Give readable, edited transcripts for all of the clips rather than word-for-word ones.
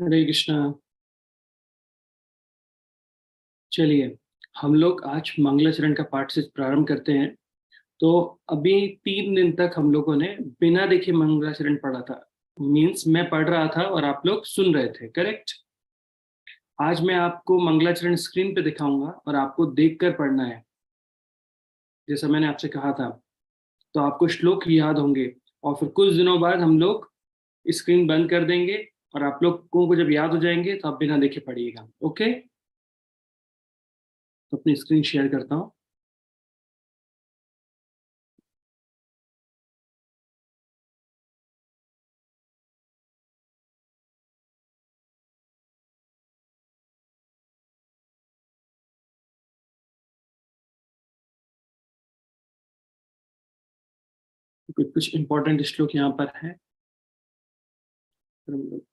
हरे कृष्णा। चलिए, हम लोग आज मंगलाचरण का पाठ से प्रारंभ करते हैं। तो अभी 3 दिन तक हम लोगों ने बिना देखे मंगलाचरण पढ़ा था। मीन्स मैं पढ़ रहा था और आप लोग सुन रहे थे, करेक्ट। आज मैं आपको मंगलाचरण स्क्रीन पे दिखाऊंगा और आपको देखकर पढ़ना है, जैसा मैंने आपसे कहा था। तो आपको श्लोक याद होंगे और फिर कुछ दिनों बाद हम लोग स्क्रीन बंद कर देंगे और आप लोगों को जब याद हो जाएंगे तो आप बिना देखे पढ़िएगा, ओके। तो अपनी स्क्रीन शेयर करता हूँ। कुछ इंपॉर्टेंट श्लोक यहाँ पर है। फिर हम लोग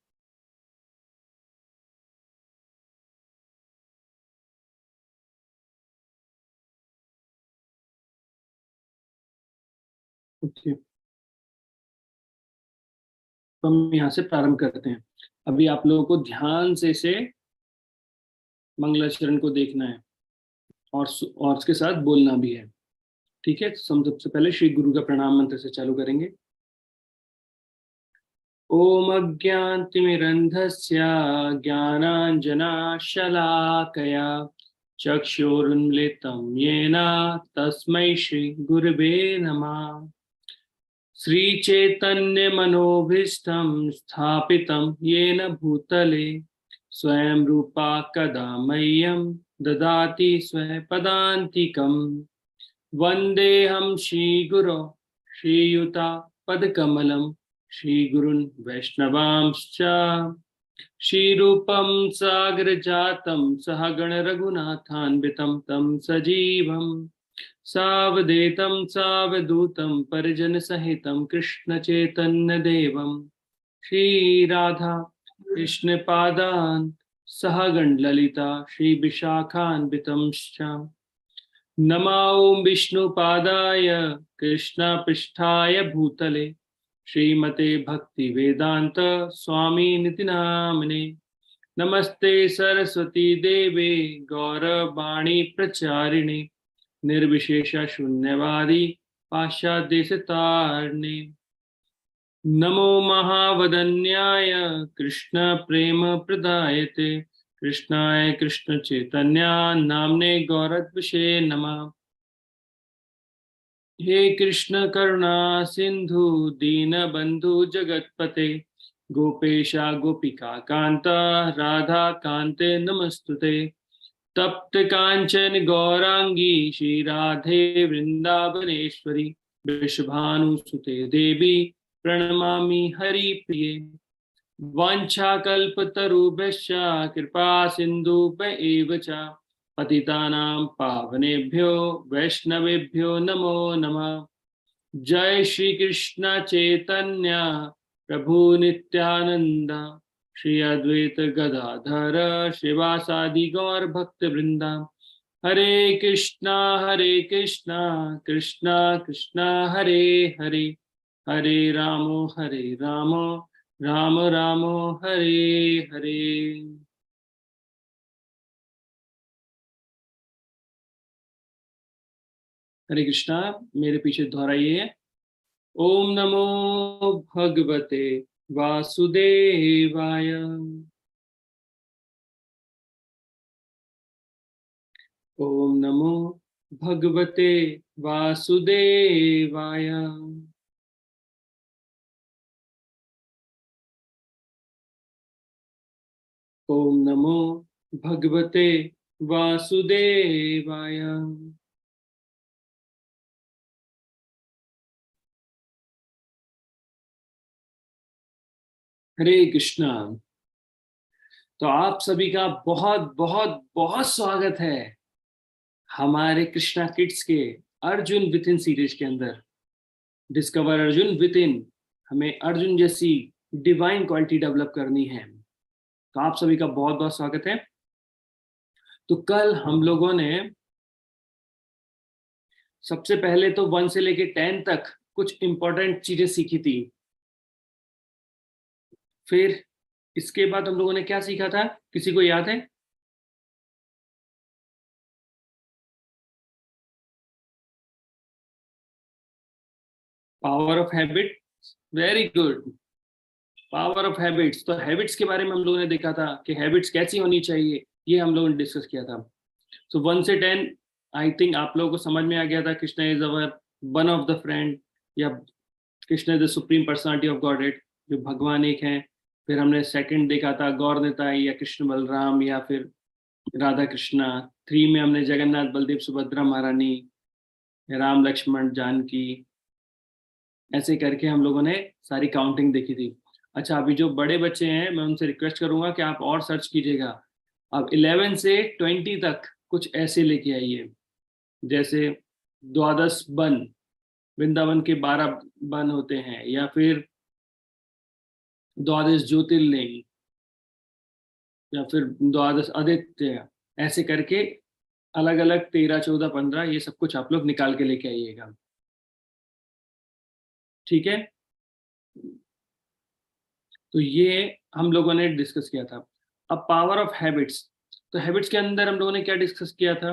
ओके, तो हम यहाँ से प्रारंभ करते हैं। अभी आप लोगों को ध्यान से इसे मंगलाचरण को देखना है और उसके साथ बोलना भी है, ठीक है। तो हम सबसे पहले श्री गुरु का प्रणाम मंत्र से चालू करेंगे। ओम अज्ञानतिमिरन्धस्य ज्ञानाञ्जनाशलाकया चक्षुरुन्मिलितं येन तस्मै श्री गुरवे नमः। श्रीचैतन्यमनोभीष्टं स्थापितं येन भूतले स्वयं रूपा कदा मह्यं ददाति स्वपदान्तिकम्। वन्देऽहं श्रीगुरो श्रीयुता पदकमलं श्रीगुरुन् वैष्णवांश्च श्रीरूपं सागरजातं सहगण रघुनाथान्वितं तं सजीवम् सावधेतं सावधूतं परिजनसहितं कृष्णचैतन्यदेवं श्रीराधा कृष्णपादान् सहगणललिता श्रीविशाखान्वितंश्च नमो विष्णुपादाय कृष्णपृष्ठाय भूतले श्रीमते भक्तिवेदान्त स्वामिनिति नामिने। नमस्ते सरस्वती देवे गौरवाणी प्रचारिणे निर्विशेष शून्यवादी पाश्चादेशतारिणे। नमो महावदन्याय कृष्ण प्रेम प्रदायते कृष्णाय कृष्ण चैतन्य नामने गौरत्विषे नमः। हे कृष्ण करुणा सिंधु दीनबंधु जगतपते गोपेशा गोपिका कांता राधा कांते नमस्तुते। तप्त कांचन गौरांगी श्री राधे वृंदावनेश्वरी वृषभानुसुते देवी प्रणमामि हरिप्रिये। वाञ्छाकल्पतरुभ्यश्च कृपा सिन्धुभ्य च पतितानां पावनेभ्यो वैष्णवेभ्यो नमो नमः। जय श्री कृष्ण चैतन्य प्रभु नित्यानंद श्री अद्वैत गदाधर शिवासादि गौर भक्त वृंदा। हरे कृष्णा कृष्णा कृष्णा हरे हरे हरे रामो राम राम हरे हरे। हरे कृष्णा, मेरे पीछे दोहराइए। ओम नमो भगवते वासुदेवाय। ओम नमो भगवते वासुदेवाय। ओम नमो भगवते वासुदेवाय। हरे कृष्णा। तो आप सभी का बहुत बहुत बहुत स्वागत है हमारे कृष्णा किड्स के अर्जुन विथ इन सीरीज के अंदर। Discover Arjun with in. हमें अर्जुन जैसी डिवाइन क्वालिटी डेवलप करनी है। तो आप सभी का बहुत बहुत स्वागत है। तो कल हम लोगों ने सबसे पहले तो 1 से लेके 10 तक कुछ इंपॉर्टेंट चीजें सीखी थी। फिर इसके बाद हम लोगों ने क्या सीखा था, किसी को याद है? Power of habit, very good, power of habits. तो हैबिट्स के बारे में हम लोगों ने देखा था कि हैबिट्स कैसी होनी चाहिए, ये हम लोगों ने डिस्कस किया था। सो 1 से 10 आई थिंक आप लोगों को समझ में आ गया था, Krishna is our one of the friend, या Krishna is the supreme personality of godhead, जो भगवान एक हैं। फिर हमने सेकंड देखा था गौर निताई या कृष्ण बलराम या फिर राधा कृष्णा। 3 में हमने जगन्नाथ बलदेव सुभद्रा महारानी, राम लक्ष्मण जानकी, ऐसे करके हम लोगों ने सारी काउंटिंग देखी थी। अच्छा, अभी जो बड़े बच्चे हैं मैं उनसे रिक्वेस्ट करूंगा कि आप और सर्च कीजिएगा। अब 11 से 20 तक कुछ ऐसे लेके आइए, जैसे द्वादश बन, वृंदावन के 12 बन होते हैं, या फिर द्वादश ज्योतिर्लिंग, या फिर द्वादश आदित्य, ऐसे करके अलग अलग 13, 14, 15 ये सब कुछ आप लोग निकाल के लेके आइएगा, ठीक है? तो ये हम लोगों ने डिस्कस किया था। अब पावर ऑफ हैबिट्स, तो हैबिट्स के अंदर हम लोगों ने क्या डिस्कस किया था,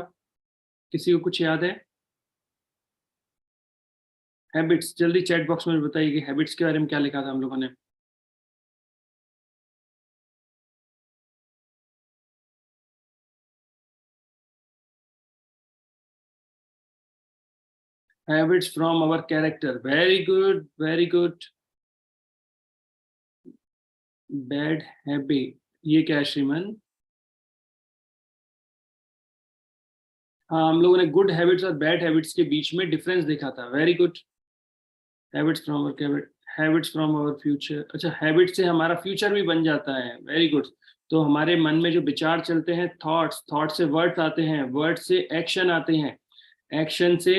किसी को कुछ याद है? हैबिट्स, जल्दी चैट बॉक्स में बताइए कि हैबिट्स के बारे में क्या लिखा था हम लोगों ने। Habits from our character, very good, very good. Bad habit, ये क्या है श्रीमान? हाँ, हम लोगों ने गुड हैबिट्स और बैड हैबिट्स के बीच में डिफरेंस देखा था, very good. Habits from our habit, habits from our future. अच्छा, हैबिट से हमारा फ्यूचर भी बन जाता है, वेरी गुड। तो हमारे मन में जो विचार चलते हैं, थॉट्स, थॉट से वर्ड्स आते हैं, वर्ड से एक्शन आते हैं, एक्शन से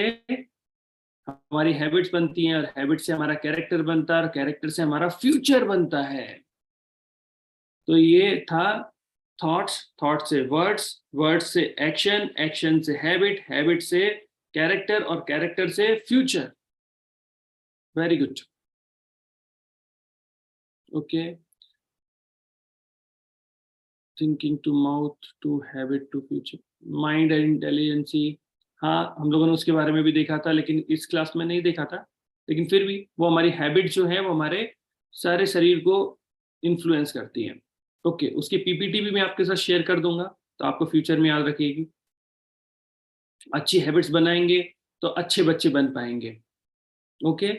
हमारी हैबिट्स बनती हैं, और हैबिट से हमारा कैरेक्टर बनता है, और कैरेक्टर से हमारा फ्यूचर बनता है। तो ये था थॉट्स, थॉट से वर्ड्स, वर्ड्स से एक्शन, एक्शन से हैबिट, हैबिट से कैरेक्टर, और कैरेक्टर से future, very good, okay. Thinking to mouth to habit to future, mind and intelligence. हाँ, हम लोगों ने उसके बारे में भी देखा था, लेकिन इस क्लास में नहीं देखा था। लेकिन फिर भी वो हमारी हैबिट जो है वो हमारे सारे शरीर को इन्फ्लुएंस करती है। ओके, उसकी पीपीटी भी मैं आपके साथ शेयर कर दूंगा, तो आपको फ्यूचर में याद रखिएगी। अच्छी हैबिट्स बनाएंगे तो अच्छे बच्चे बन पाएंगे, ओके।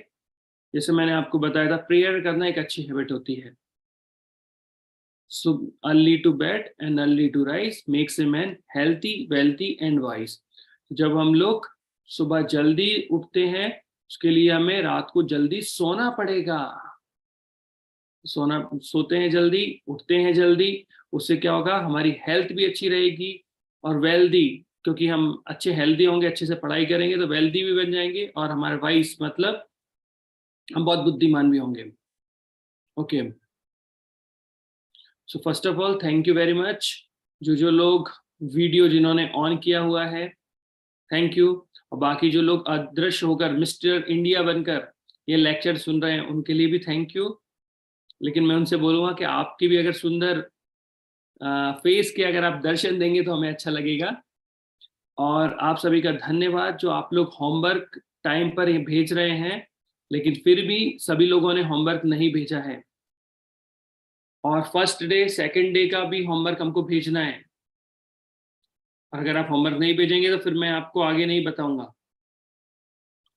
जैसे मैंने आपको बताया था, प्रेयर करना एक अच्छी हैबिट होती है। So early to bed and early to rise makes a man healthy, wealthy and wise. जब हम लोग सुबह जल्दी उठते हैं, उसके लिए हमें रात को जल्दी सोना पड़ेगा। सोते हैं जल्दी, उठते हैं जल्दी, उससे क्या होगा, हमारी हेल्थ भी अच्छी रहेगी, और वेल्दी, क्योंकि हम अच्छे हेल्दी होंगे, अच्छे से पढ़ाई करेंगे तो वेल्दी भी बन जाएंगे, और हमारे वाइस मतलब हम बहुत बुद्धिमान भी होंगे, okay. So first of all thank you very much, जो लोग वीडियो जिन्होंने ऑन किया हुआ है, थैंक यू। और बाकी जो लोग अदृश्य होकर मिस्टर इंडिया बनकर ये लेक्चर सुन रहे हैं, उनके लिए भी थैंक यू। लेकिन मैं उनसे बोलूँगा कि आपकी भी अगर सुंदर फेस के अगर आप दर्शन देंगे तो हमें अच्छा लगेगा। और आप सभी का धन्यवाद, जो आप लोग होमवर्क टाइम पर भेज रहे हैं, लेकिन फिर भी सभी लोगों ने होमवर्क नहीं भेजा है। और फर्स्ट डे सेकंड डे का भी होमवर्क हमको भेजना है, और अगर आप होमवर्क नहीं भेजेंगे तो फिर मैं आपको आगे नहीं बताऊंगा,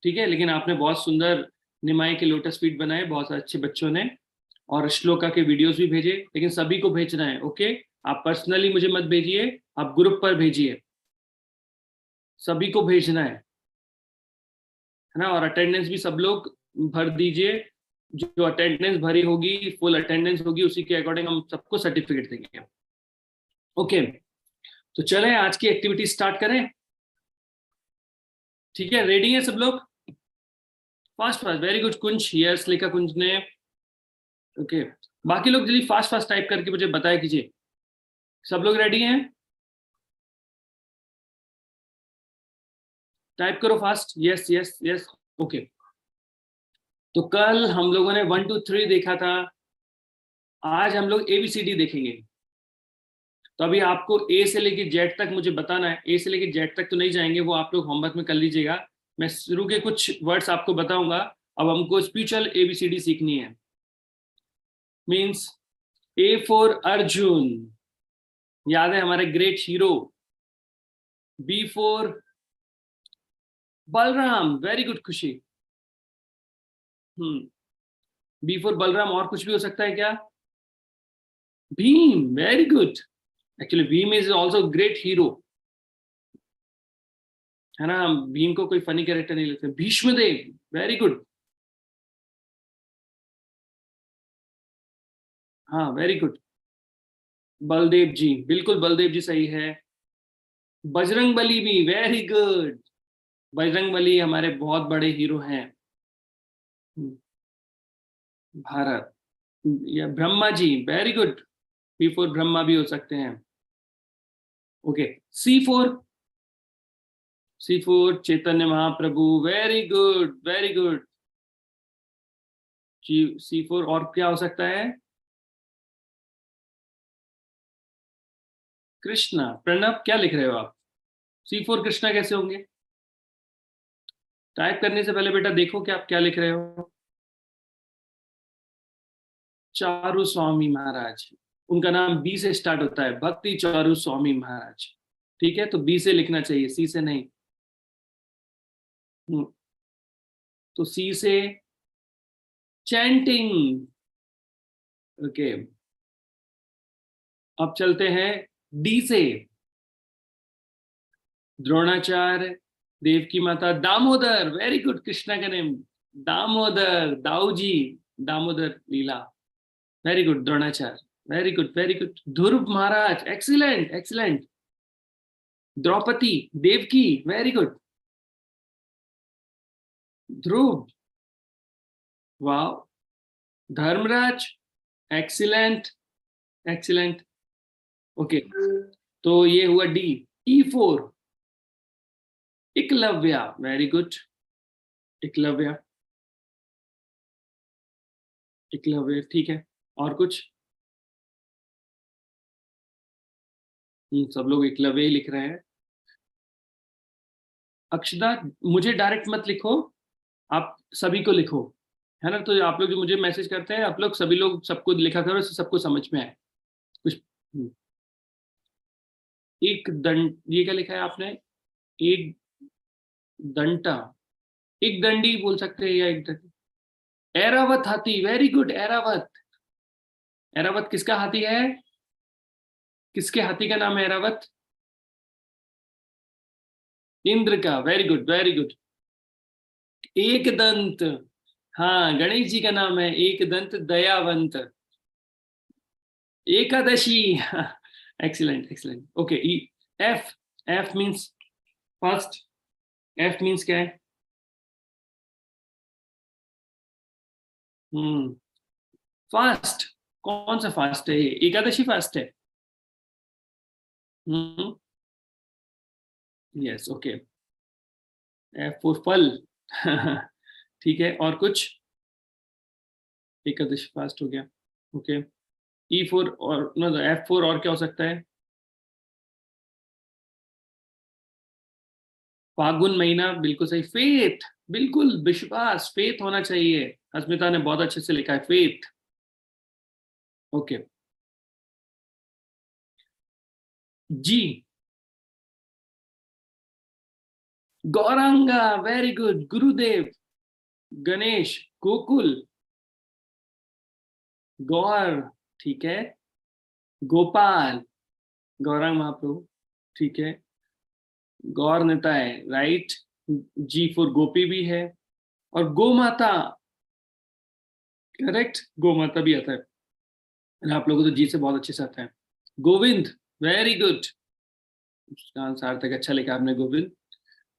ठीक है? लेकिन आपने बहुत सुंदर निमाई के लोटस फीट बनाए, बहुत अच्छे बच्चों ने, और श्लोका के वीडियोस भी भेजे, लेकिन सभी को भेजना है, ओके। आप पर्सनली मुझे मत भेजिए, आप ग्रुप पर भेजिए, सभी को भेजना है ना। और अटेंडेंस भी सब लोग भर दीजिए, जो अटेंडेंस भरी होगी, फुल अटेंडेंस होगी, उसी के अकॉर्डिंग हम सबको सर्टिफिकेट देंगे, ओके। तो चलें आज की एक्टिविटी स्टार्ट करें, ठीक है? रेडी है सब लोग? Fast fast, very good. Kunj, yes लिखा कुंज ने, ओके। बाकी लोग जल्दी फास्ट फास्ट टाइप करके मुझे बताया कीजिए, सब लोग रेडी हैं? टाइप करो fast, yes yes yes, okay. तो कल हम लोगों ने 1 2 3 देखा था, आज हम लोग ABCD देखेंगे। तो अभी आपको A से लेके Z तक मुझे बताना है। A से लेके Z तक तो नहीं जाएंगे, वो आप लोग होमवर्क में कर लीजिएगा। मैं शुरू के कुछ वर्ड्स आपको बताऊंगा। अब हमको स्पिरिचुअल ABCD सीखनी है। मीन्स A फॉर अर्जुन, याद है हमारे great hero. B for Balram, very good खुशी। B फॉर बलराम, और कुछ भी हो सकता है क्या? Bhim, very good. Actually Bhim is also great hero, है ना। हम भीम को कोई फनी कैरेक्टर नहीं लगता। Bhishmadev, very good. हाँ, वेरी गुड। बलदेव जी, बिल्कुल बलदेव जी सही है। बजरंग बली भी, वेरी गुड। बजरंग बली हमारे बहुत बड़े हीरो हैं। भारत, या Brahma ji, very good. B four Brahma भी हो सकते हैं। Okay, C four Chaitanya Mahaprabhu, very good very good. C4 और क्या हो सकता है? कृष्णा। प्रणब, क्या लिख रहे हो आप? C4 कृष्णा कैसे होंगे? टाइप करने से पहले बेटा देखो कि आप क्या लिख रहे हो। चारू स्वामी महाराज, उनका नाम बी से स्टार्ट होता है, भक्ति चारू स्वामी महाराज। ठीक है, तो बी से लिखना चाहिए, सी से नहीं। तो सी से चैंटिंग। ओके, अब चलते हैं डी से। द्रोणाचार्य, देवकी माता, दामोदर, वेरी गुड। कृष्णा का नेम दामोदर, दाऊ जी, दामोदर लीला, very good. Dronacharya, very good very good. Dhruv Maharaj, excellent excellent. Draupadi, Devaki, very good. Dhruv, वाह। Dharmaraj, excellent excellent. ओके, तो ये हुआ D. E4 Eklavya, very good. Eklavya, Eklavya, ठीक है। और कुछ? सब लोग एकलव्य ही लिख रहे हैं। अक्षदा, मुझे डायरेक्ट मत लिखो, आप सभी को लिखो, है ना। तो आप लोग जो मुझे मैसेज करते हैं, आप लोग सभी लोग सबको लिखा करो, सबको समझ में आए कुछ। एक दंड, ये क्या लिखा है आपने? एक दंटा, एक दंडी बोल सकते हैं, या एक दंडी। ऐरावत हाथी, वेरी गुड। ऐरावत, ऐरावत किसका हाथी है? किसके हाथी का नाम है ऐरावत? इंद्र का, वेरी गुड वेरी गुड। एक दंत, हाँ, गणेश जी का नाम है Ekdant Dayavant. Ekadashi, excellent excellent. Okay, F, F means first. F means क्या है? Hmm fast. कौन सा फास्ट है? ये एकादशी फास्ट है। Hmm yes, okay. F for phal. ठीक है, और कुछ? एकादशी फास्ट हो गया। ओके, E4 और मतलब F4 और क्या हो सकता है? फागुन महीना, बिल्कुल सही। फेथ, बिल्कुल विश्वास, फेथ होना चाहिए। अस्मिता ने बहुत अच्छे से लिखा है, फेथ। ओके, जी, गौरांगा, वेरी गुड। गुरुदेव, गणेश, गोकुल, गौर, ठीक है। गोपाल, गौरांग महाप्रभु, ठीक है। गौर निताय, राइट। जी फॉर गोपी भी है। और गो माता, करेक्ट, गो माता भी आता है। और आप लोगों को तो जी से बहुत अच्छे से आता है। Govind, very good. उसका सार्थक अच्छा लिखा आपने, गोविंद।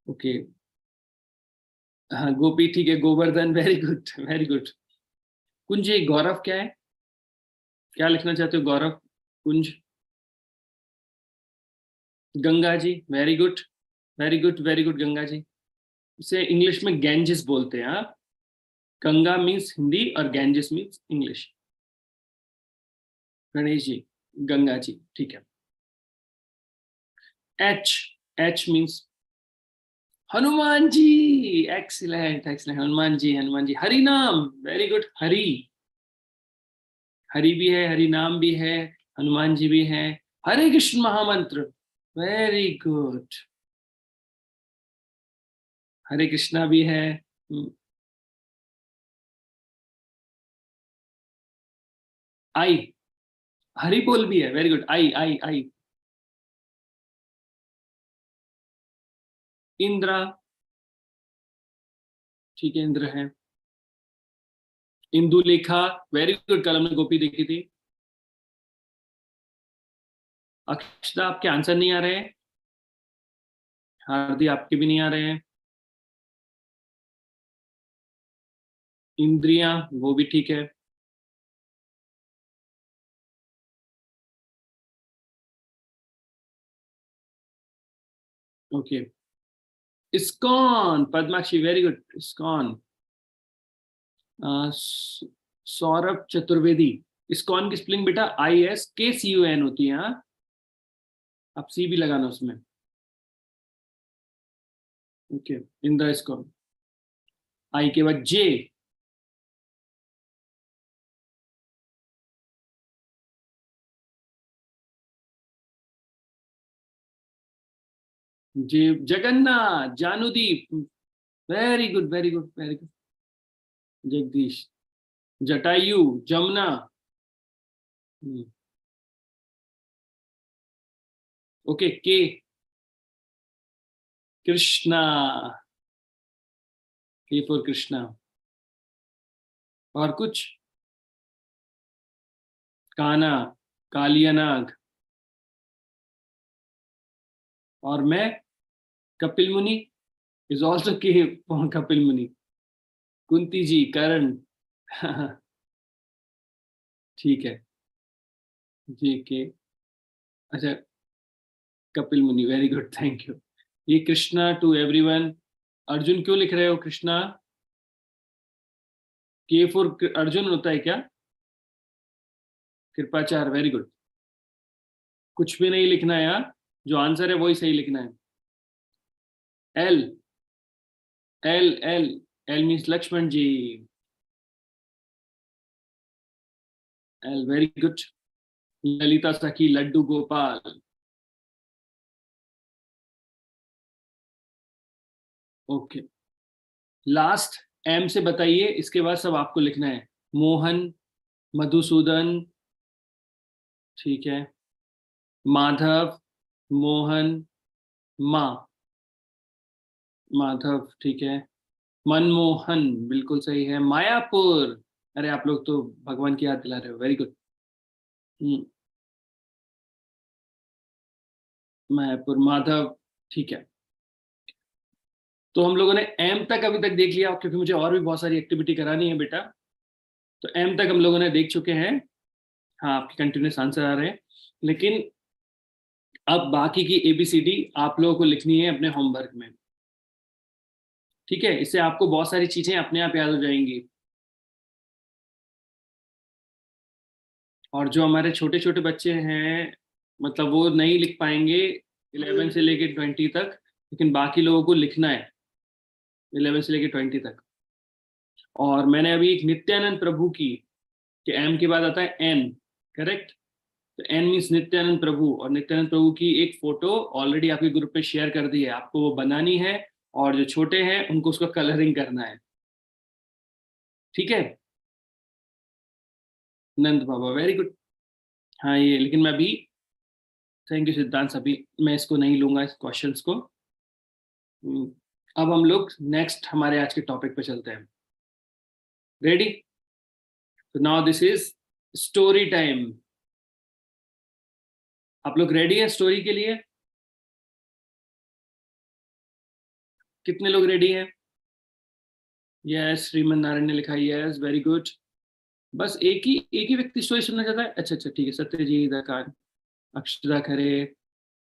ओके, हाँ, गोपी, ठीक है। Govardhan, very good very good. Kunj, Gaurav क्या है? क्या लिखना चाहते हो Gaurav? Kunj, Ganga ji, very good very good very good. Ganga ji, इसे इंग्लिश में गैंजिस बोलते हैं। हाँ, गंगा मीन्स हिंदी और Ganges means English. Ganesh ji, Ganga ji, ठीक है। H, H means Hanuman ji. Excellent excellent, Hanuman ji, Hanuman ji. Hari नाम, वेरी गुड। हरि, हरि भी है, हरि नाम भी है, हनुमान जी भी है। हरे कृष्ण महामंत्र, वेरी गुड। हरे कृष्णा भी है। आई, हरि बोल भी है, वेरी गुड। आई आई आई। इंद्रा, ठीक है, इंद्र है। इंदुलेखा, वेरी गुड, कल हमने गोपी देखी थी। अक्षता, आपके आंसर नहीं आ रहे हैं। हार्दिक, आपके भी नहीं आ रहे हैं। इंद्रियां, वो भी ठीक है। Okay. ISKCON, Padmakshi, very good, ISKCON. Saurabh Chaturvedi. ISKCON की स्पेलिंग बेटा ISKCON होती है, हाँ। आप सी भी लगाना उसमें। Okay, Indira ISKCON. आई के बाद J. J, Jagannath, Janudeep, very good very good very good. Jagdish, Jatayu, Jamuna. Okay, K, Krishna, के फॉर कृष्णा। और कुछ? काना, कालिया नाग। और मैं, कपिल मुनि इज ऑल्सो के फॉर कपिल मुनि। कुंती जी, करण। ठीक है। जी के, अच्छा, कपिल मुनि, वेरी गुड, थैंक यू। ये कृष्णा टू एवरीवन। अर्जुन क्यों लिख रहे हो कृष्णा? के फॉर अर्जुन होता है क्या? कृपाचार, वेरी गुड। कुछ भी नहीं लिखना है यार, जो आंसर है वही सही लिखना है। L, L L, L means Lakshman ji. L, very good. Lalita Sakhi, Laddu Gopal. Okay, last M से बताइए, इसके बाद सब आपको लिखना है। मोहन, मधुसूदन, ठीक है। माधव, मोहन, माँ, माधव, ठीक है। मनमोहन, बिल्कुल सही है। मायापुर, अरे आप लोग तो भगवान की याद दिला रहे हो, वेरी गुड। मायापुर, माधव, ठीक है। तो हम लोगों ने एम तक अभी तक देख लिया, क्योंकि मुझे और भी बहुत सारी एक्टिविटी करानी है बेटा। तो एम तक हम लोगों ने देख चुके हैं। हाँ, आपके कंटिन्यूस आंसर आ रहे हैं। लेकिन अब बाकी की ABCD आप लोगों को लिखनी है अपने होमवर्क में। ठीक है, इससे आपको बहुत सारी चीजें अपने आप याद हो जाएंगी। और जो हमारे छोटे छोटे बच्चे हैं, मतलब वो नहीं लिख पाएंगे 11 से लेके 20 तक, लेकिन बाकी लोगों को लिखना है 11 से लेके 20 तक। और मैंने अभी एक नित्यानंद प्रभु की, कि एम के बाद आता है एन, करेक्ट? तो एन मीन्स नित्यानंद प्रभु, और नित्यानंद प्रभु की एक फोटो ऑलरेडी आपके ग्रुप पे शेयर कर दी है, आपको वो बनानी है। और जो छोटे हैं उनको उसका कलरिंग करना है, ठीक है। नंद बाबा, वेरी गुड। हाँ, ये लेकिन मैं अभी, थैंक यू सिद्धांत, अभी मैं इसको नहीं लूंगा, इस क्वेश्चंस को। हम्म, अब हम लोग नेक्स्ट हमारे आज के टॉपिक पे चलते हैं। रेडी? तो now this is story time. आप लोग रेडी हैं स्टोरी के लिए? कितने लोग रेडी हैं? यस, श्रीमन नारायण ने लिखा, यस, वेरी गुड। बस एक ही व्यक्ति स्टोरी सुनना चाहता है? अच्छा अच्छा, ठीक है। सत्यजीत, आकाश, अक्षरा खरे,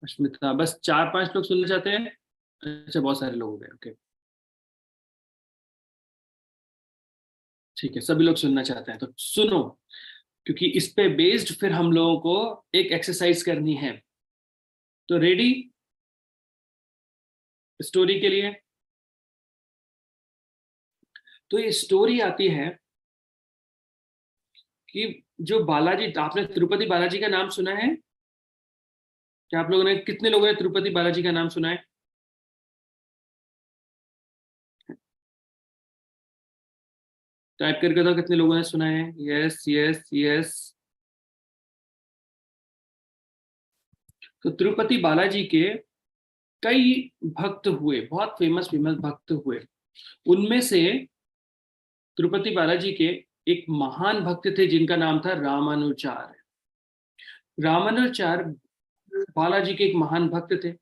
अश्मिता, बस 4-5 लोग सुनना चाहते हैं। अच्छा, बहुत सारे लोग हो गए, ओके। ठीक है, सभी लोग सुनना चाहते हैं तो सुनो। क्योंकि इस पे बेस्ड फिर हम लोगों को एक एक्सरसाइज करनी है। तो रेडी स्टोरी के लिए? तो ये स्टोरी आती है कि जो बालाजी, आपने तिरुपति बालाजी का नाम सुना है क्या? आप लोगों ने, कितने लोगों ने तिरुपति बालाजी का नाम सुना है? टाइप करके बताओ कितने लोगों ने सुना है। Yes yes yes. तो तिरुपति बालाजी के कई भक्त हुए, बहुत फेमस फेमस भक्त हुए। उनमें से तिरुपति बालाजी के एक महान भक्त थे जिनका नाम था रामानुचार्य। रामानुचार्य बालाजी के एक महान भक्त थे,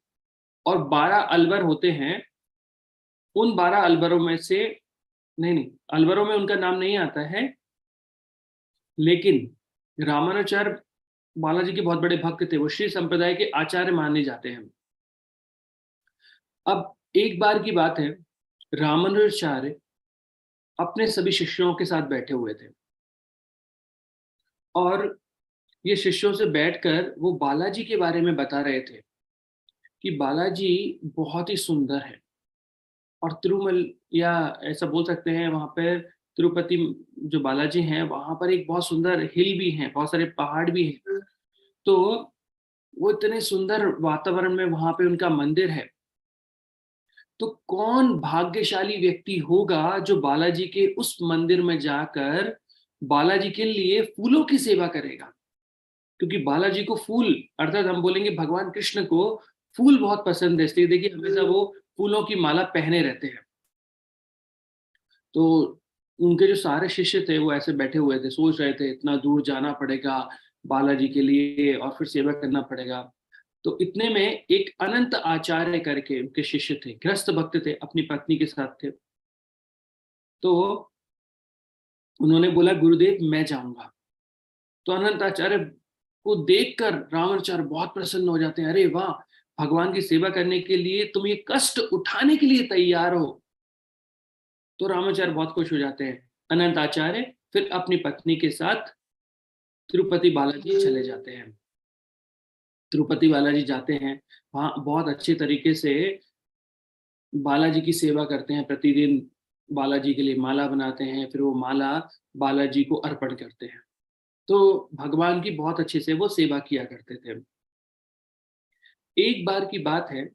और 12 अलवर होते हैं। उन 12 अलवरों में से, नहीं नहीं, अलवरों में उनका नाम नहीं आता है, लेकिन रामानुचार्य बालाजी के बहुत बड़े भक्त थे। वो श्री संप्रदाय के आचार्य माने जाते हैं। अब एक बार की बात है, रामानुजाचार्य अपने सभी शिष्यों के साथ बैठे हुए थे, और ये शिष्यों से बैठकर वो बालाजी के बारे में बता रहे थे कि बालाजी बहुत ही सुंदर है। और तिरुमल, या ऐसा बोल सकते हैं वहां पर, तिरुपति जो बालाजी हैं वहां पर एक बहुत सुंदर हिल भी है, बहुत सारे पहाड़ भी हैं। तो वो इतने सुंदर वातावरण में वहां पे उनका मंदिर है। तो कौन भाग्यशाली व्यक्ति होगा जो बालाजी के उस मंदिर में जाकर बालाजी के लिए फूलों की सेवा करेगा? क्योंकि बालाजी को फूल, अर्थात हम बोलेंगे भगवान कृष्ण को फूल बहुत पसंद है, इसलिए देखिए हमेशा वो फूलों की माला पहने रहते हैं। तो उनके जो सारे शिष्य थे वो ऐसे बैठे हुए थे, सोच रहे थे इतना दूर जाना पड़ेगा बालाजी के लिए और फिर सेवा करना पड़ेगा। तो इतने में एक अनंत आचार्य करके उनके शिष्य थे, गृहस्थ भक्त थे, अपनी पत्नी के साथ थे। तो उन्होंने बोला गुरुदेव मैं जाऊंगा। तो अनंत आचार्य को देखकर रामाचार्य बहुत प्रसन्न हो जाते हैं। अरे वाह, भगवान की सेवा करने के लिए तुम ये कष्ट उठाने के लिए तैयार हो। तो रामाचार्य बहुत खुश हो जाते हैं। अनंत आचार्य फिर अपनी पत्नी के साथ तिरुपति बालाजी चले जाते हैं। तिरुपति बालाजी जाते हैं, वहां बहुत अच्छे तरीके से बालाजी की सेवा करते हैं। प्रतिदिन बालाजी के लिए माला बनाते हैं, फिर वो माला बालाजी को अर्पण करते हैं। तो भगवान की बहुत अच्छे से वो सेवा किया करते थे। एक बार की बात है,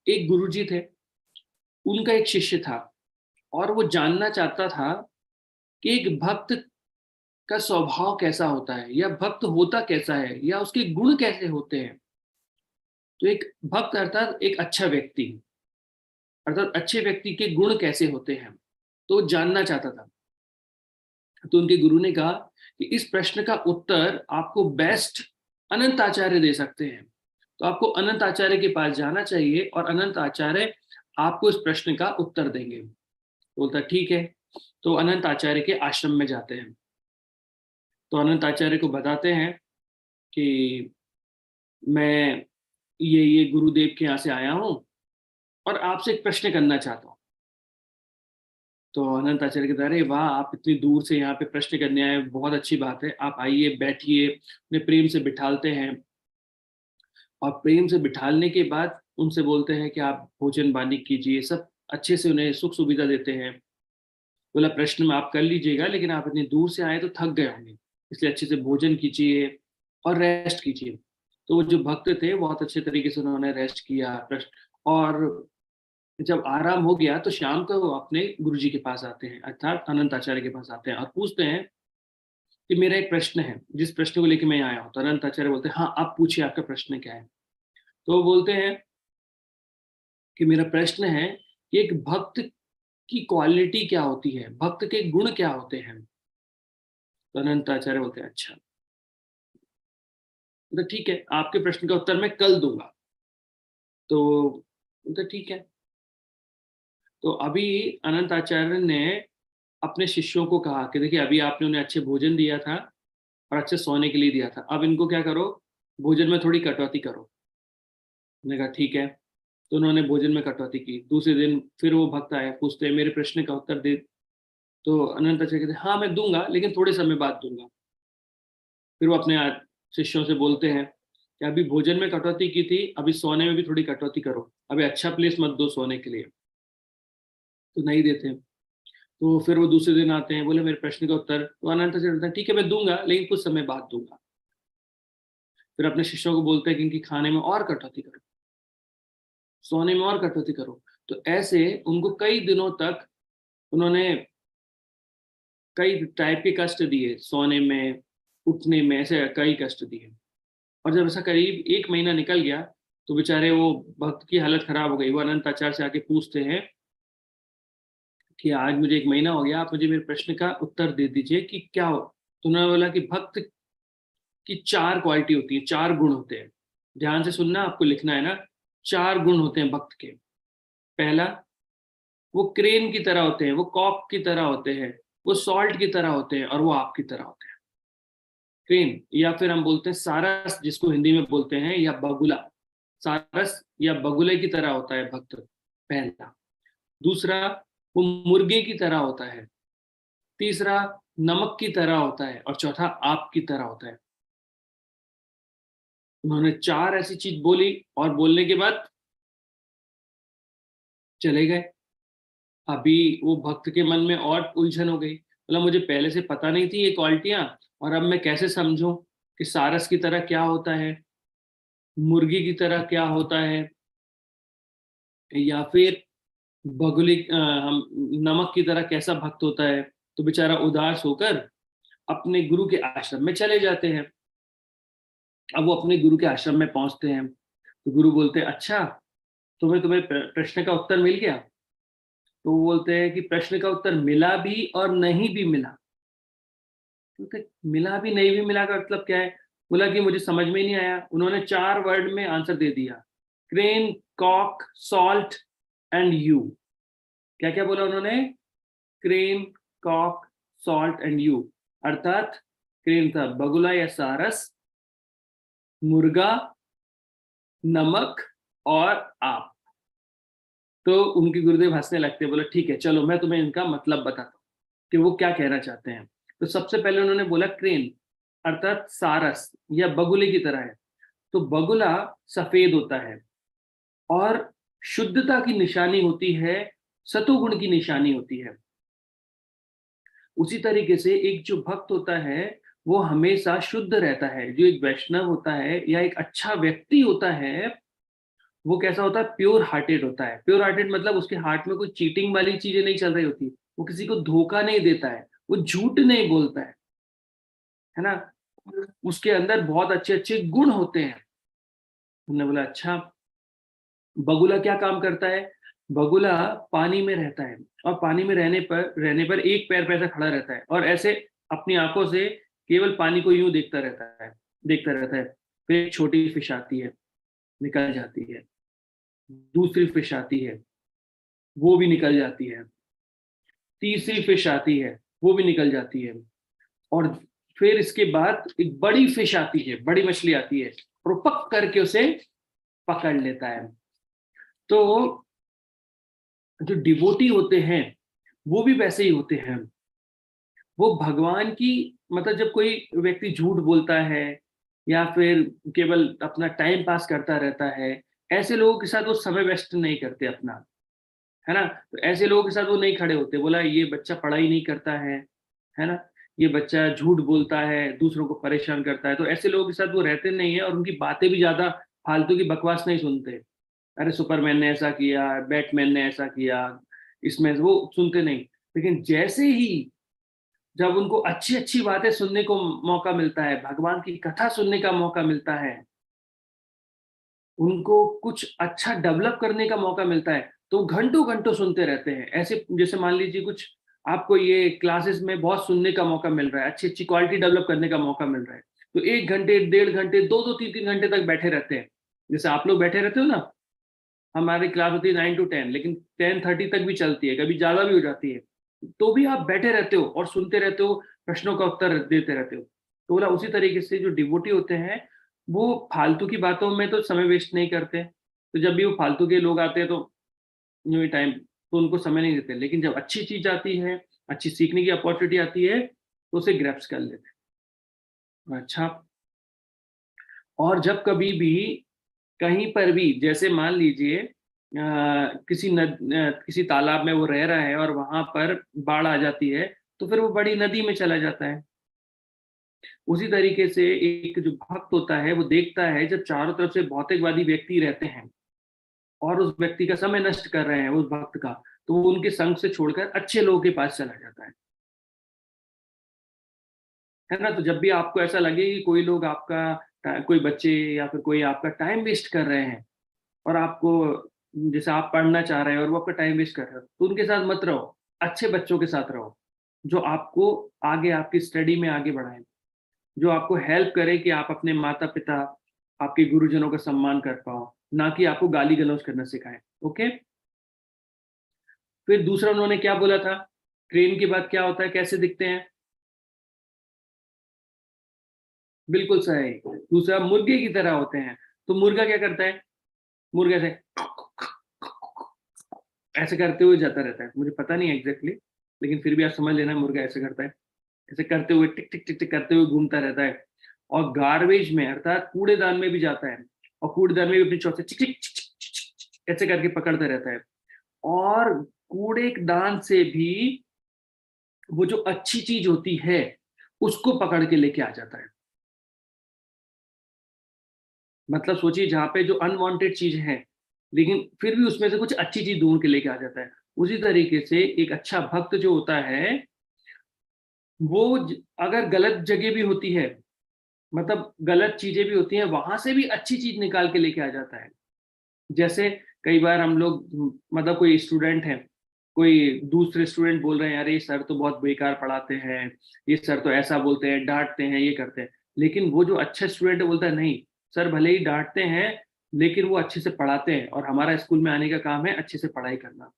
एक गुरुजी थे, उनका एक शिष्य था, और वो जानना चाहता था कि एक भक्त का स्वभाव कैसा होता है, या भक्त होता कैसा है, या उसके गुण कैसे होते हैं। तो एक भक्त अर्थात एक अच्छा व्यक्ति, अर्थात अच्छे व्यक्ति के गुण कैसे होते हैं, तो जानना चाहता था। तो उनके गुरु ने कहा कि इस प्रश्न का उत्तर आपको बेस्ट अनंत आचार्य दे सकते हैं, तो आपको अनंत आचार्य के पास जाना चाहिए और अनंत आचार्य आपको इस प्रश्न का उत्तर देंगे। तो बोलता ठीक है। तो अनंत आचार्य के आश्रम में जाते हैं। तो अनंत आचार्य को बताते हैं कि मैं ये गुरुदेव के यहाँ से आया हूँ और आपसे एक प्रश्न करना चाहता हूँ। तो अनंत आचार्य कहते हैं अरे वाह, आप इतनी दूर से यहाँ पे प्रश्न करने आए, बहुत अच्छी बात है, आप आइए बैठिए। उन्हें प्रेम से बिठालते हैं, और प्रेम से बिठालने के बाद उनसे बोलते हैं कि आप भोजन पानी कीजिए, सब अच्छे से उन्हें सुख सुविधा देते हैं। बोला प्रश्न में आप कर लीजिएगा, लेकिन आप इतनी दूर से आए तो थक गए होंगे, इसलिए अच्छे से भोजन कीजिए और रेस्ट कीजिए। तो वो जो भक्त थे बहुत अच्छे तरीके से उन्होंने रेस्ट किया, और जब आराम हो गया तो शाम को वो अपने गुरुजी के पास आते हैं, अर्थात अनंत आचार्य के पास आते हैं, और पूछते हैं कि मेरा एक प्रश्न है, जिस प्रश्न को लेकर मैं आया हूँ। तो अनंत आचार्य बोलते हैं हाँ आप पूछिए, आपका प्रश्न क्या है। तो वो बोलते हैं कि मेरा प्रश्न है कि एक भक्त की क्वालिटी क्या होती है, भक्त के गुण क्या होते हैं। तो अनंत आचार्य बोलते हैं अच्छा, तो ठीक है, आपके प्रश्न का उत्तर मैं कल दूंगा। तो बोलते ठीक है। तो अभी अनंत आचार्य ने अपने शिष्यों को कहा कि देखिए अभी आपने उन्हें अच्छे भोजन दिया था और अच्छे सोने के लिए दिया था, अब इनको क्या करो, भोजन में थोड़ी कटौती करो। उन्होंने कहा ठीक है। तो उन्होंने भोजन में कटौती की। दूसरे दिन फिर वो भक्त आए, पूछते हैं मेरे प्रश्न का उत्तर दे। तो अनंत आचार्य कहते हाँ मैं दूंगा, लेकिन थोड़े समय बाद दूंगा। फिर वो अपने शिष्यों से बोलते हैं कि अभी भोजन में कटौती की थी, अभी सोने में भी थोड़ी कटौती करो, अभी अच्छा प्लेस मत दो सोने के लिए। तो नहीं देते। तो फिर वो दूसरे दिन आते हैं, बोले मेरे प्रश्न का उत्तर, तो अनंताचार्य बोलते हैं ठीक है मैं दूंगा, लेकिन कुछ समय बाद दूंगा। फिर अपने शिष्यों को बोलते हैं कि इनकी खाने में और कटौती करो, सोने में और कटौती करो। तो ऐसे उनको कई दिनों तक उन्होंने कई टाइप के कष्ट दिए, सोने में, उठने में, ऐसे कई कष्ट दिए। और जब ऐसा करीब 1 महीना निकल गया, तो बेचारे वो भक्त की हालत खराब हो गई। वो अनंताचार्य से आके पूछते हैं कि आज मुझे 1 महीना हो गया, आप मुझे मेरे प्रश्न का उत्तर दे दीजिए कि क्या हो। तो उन्होंने बोला कि भक्त की 4 क्वालिटी होती है, 4 गुण होते हैं। ध्यान से सुनना, आपको लिखना है ना। 4 गुण होते हैं भक्त के। पहला, वो क्रेन की तरह होते हैं, वो कॉक की तरह होते हैं, वो सॉल्ट की तरह होते हैं, और वो आपकी तरह होते हैं। क्रेन, या फिर हम बोलते हैं सारस, जिसको हिंदी में बोलते हैं, या बगुला। सारस या बगुले की तरह होता है भक्त, पहला। दूसरा, वो मुर्गे की तरह होता है। तीसरा, नमक की तरह होता है। और चौथा, आग की तरह होता है। उन्होंने 4 ऐसी चीज बोली, और बोलने के बाद चले गए। अभी वो भक्त के मन में और उलझन हो गई, मतलब मुझे पहले से पता नहीं थी ये क्वालिटियां, और अब मैं कैसे समझूं कि सारस की तरह क्या होता है, मुर्गी की तरह क्या होता है, या फिर बगुले हम नमक की तरह कैसा भक्त होता है। तो बेचारा उदास होकर अपने गुरु के आश्रम में चले जाते हैं। अब वो अपने गुरु के आश्रम में पहुंचते हैं, तो गुरु बोलते हैं अच्छा, तुम्हें तुम्हें प्रश्न का उत्तर मिल गया। तो वो बोलते हैं कि प्रश्न का उत्तर मिला भी और नहीं भी मिला। क्योंकि मिला भी नहीं भी मिला का मतलब क्या है। बोला कि मुझे समझ में ही नहीं आया। उन्होंने 4 वर्ड में आंसर दे दिया, crane, cock, salt and you. क्या क्या बोला उन्होंने? Crane, cock, salt and you. अर्थात क्रेन था बगुला या सारस, मुर्गा, नमक और आप। तो उनके गुरुदेव हंसने लगते, बोले ठीक है चलो मैं तुम्हें इनका मतलब बताता हूँ कि वो क्या कहना चाहते हैं। तो सबसे पहले उन्होंने बोला क्रेन, अर्थात सारस या बगुले की तरह है। तो बगुला सफेद होता है, और शुद्धता की निशानी होती है, सतोगुण की निशानी होती है। उसी तरीके से एक जो भक्त होता है, वो हमेशा शुद्ध रहता है। जो एक वैष्णव होता है या एक अच्छा व्यक्ति होता है, वो कैसा होता है? प्योर हार्टेड होता है। प्योर हार्टेड मतलब उसके हार्ट में कोई चीटिंग वाली चीजें नहीं चल रही होती, वो किसी को धोखा नहीं देता है, वो झूठ नहीं बोलता है ना। उसके अंदर बहुत अच्छे अच्छे गुण होते हैं। हमने बोला अच्छा, बगुला क्या काम करता है? बगुला पानी में रहता है, और पानी में रहने पर एक पैर पे ऐसा खड़ा रहता है, और ऐसे अपनी आंखों से केवल पानी को यूं देखता रहता है। फिर एक छोटी फिश आती है, निकल जाती है। दूसरी फिश आती है, वो भी निकल जाती है। तीसरी फिश आती है, वो भी निकल जाती है। और फिर इसके बाद एक बड़ी फिश आती है, बड़ी मछली आती है, और वो पक करके उसे पकड़ लेता है। तो जो डिवोटी होते हैं, वो भी वैसे ही होते हैं। वो भगवान की, मतलब जब कोई व्यक्ति झूठ बोलता है या फिर केवल अपना टाइम पास करता रहता है, ऐसे लोगों के साथ वो समय वेस्ट नहीं करते अपना, है ना। तो ऐसे लोगों के साथ वो नहीं खड़े होते, बोला ये बच्चा पढ़ाई नहीं करता है ना, ये बच्चा झूठ बोलता है, दूसरों को परेशान करता है। तो ऐसे लोगों के साथ वो रहते नहीं है, और उनकी बातें भी ज्यादा फालतू की बकवास नहीं सुनते। अरे सुपरमैन ने ऐसा किया, बैटमैन ने ऐसा किया, इसमें वो सुनते नहीं। लेकिन जैसे ही जब उनको अच्छी अच्छी बातें सुनने को मौका मिलता है, भगवान की कथा सुनने का मौका मिलता है, उनको कुछ अच्छा डेवलप करने का मौका मिलता है, तो घंटों घंटों सुनते रहते हैं। ऐसे जैसे मान लीजिए कुछ आपको ये क्लासेस में बहुत सुनने का मौका मिल रहा है, अच्छी अच्छी क्वालिटी डेवलप करने का मौका मिल रहा है, तो 1 घंटे, 1.5 घंटे, 2-2, 3-3 घंटे तक बैठे रहते हैं। जैसे आप लोग बैठे रहते हो ना। हमारी क्लास होती है 9 to 10, लेकिन 10:30 तक भी चलती है, कभी ज्यादा भी हो जाती है। तो भी आप बैठे रहते हो और सुनते रहते हो, प्रश्नों का उत्तर देते रहते हो। तो बोला उसी तरीके से जो डिवोटी होते हैं, वो फालतू की बातों में तो समय वेस्ट नहीं करते। तो जब भी वो फालतू के लोग आते हैं, तो यूं ही टाइम, तो उनको समय नहीं देते। लेकिन जब अच्छी चीज आती है, अच्छी सीखने की अपॉर्चुनिटी आती है, तो उसे ग्रैप्स कर लेते हैं। अच्छा। और जब कभी भी कहीं पर भी जैसे मान लीजिए किसी तालाब में वो रह रहा है और वहां पर बाढ़ आ जाती है, तो फिर वो बड़ी नदी में चला जाता है। उसी तरीके से एक जो भक्त होता है वो देखता है जब चारों तरफ से भौतिकवादी व्यक्ति रहते हैं और उस व्यक्ति का समय नष्ट कर रहे हैं उस भक्त का, तो वो उनके संग से छोड़कर अच्छे लोगों के पास चला जाता है ना? तो जब भी आपको ऐसा लगे कि कोई लोग आपका कोई बच्चे या फिर कोई आपका टाइम वेस्ट कर रहे हैं और आपको जैसे आप पढ़ना चाह रहे हैं और वो आपका टाइम वेस्ट कर रहे हो, तो उनके साथ मत रहो, अच्छे बच्चों के साथ रहो, जो आपको आगे आपकी स्टडी में आगे बढ़ाएँ, जो आपको हेल्प करे कि आप अपने माता-पिता, आपके गुरुजनों का सम्मान कर पाओ, ना कि आपको गाली-गलौज करना सिखाएँ, ओके? फिर दूसरा उन्होंने क्या बोला था? ट्रेन के बाद क्या होता है, कैसे दिखते हैं? बिल्कुल सही। दूसरा मुर्गे की तरह होते हैं, तो मुर्गा क्या करता है? मुर्गा ऐसे ऐसे करते हुए जाता रहता है। मुझे पता नहीं है एग्ज़ैक्टली, लेकिन फिर भी आप समझ लेना मुर्गा ऐसे करता है। ऐसे करते हुए टिक, टिक, टिक, टिक करते हुए घूमता रहता है और गार्बेज में अर्थात कूड़ेदान में भी जाता है और कूड़ेदान में भी अपनी चोंच से चिक, चिक, चिक, चिक, चिक, चिक, चिक ऐसे करके पकड़ता रहता है और कूड़ेदान से भी वो जो अच्छी चीज़ होती है, उसको पकड़ के लेके आ जाता है। मतलब सोचिए जहाँ पे जो अनवांटेड चीज़ है, लेकिन फिर भी उसमें से कुछ अच्छी चीज़ ढूँढ के लेके आ जाता है। उसी तरीके से एक अच्छा भक्त जो होता है, वो अगर गलत जगह भी होती है, मतलब गलत चीज़ें भी होती हैं, वहाँ से भी अच्छी चीज़ निकाल के लेके आ जाता है। जैसे कई बार हम लोग मतलब कोई स्टूडेंट है, कोई दूसरे स्टूडेंट बोल रहे हैं, "अरे! सर तो बहुत बेकार पढ़ाते हैं, ये सर तो ऐसा बोलते हैं, डाँटते हैं, ये करते हैं।" लेकिन वो जो अच्छा स्टूडेंट है बोलता है, "नहीं, सर भले ही डाँटते हैं, लेकिन वो अच्छे से पढ़ाते हैं और हमारा स्कूल में आने का काम है अच्छे से पढ़ाई करना।"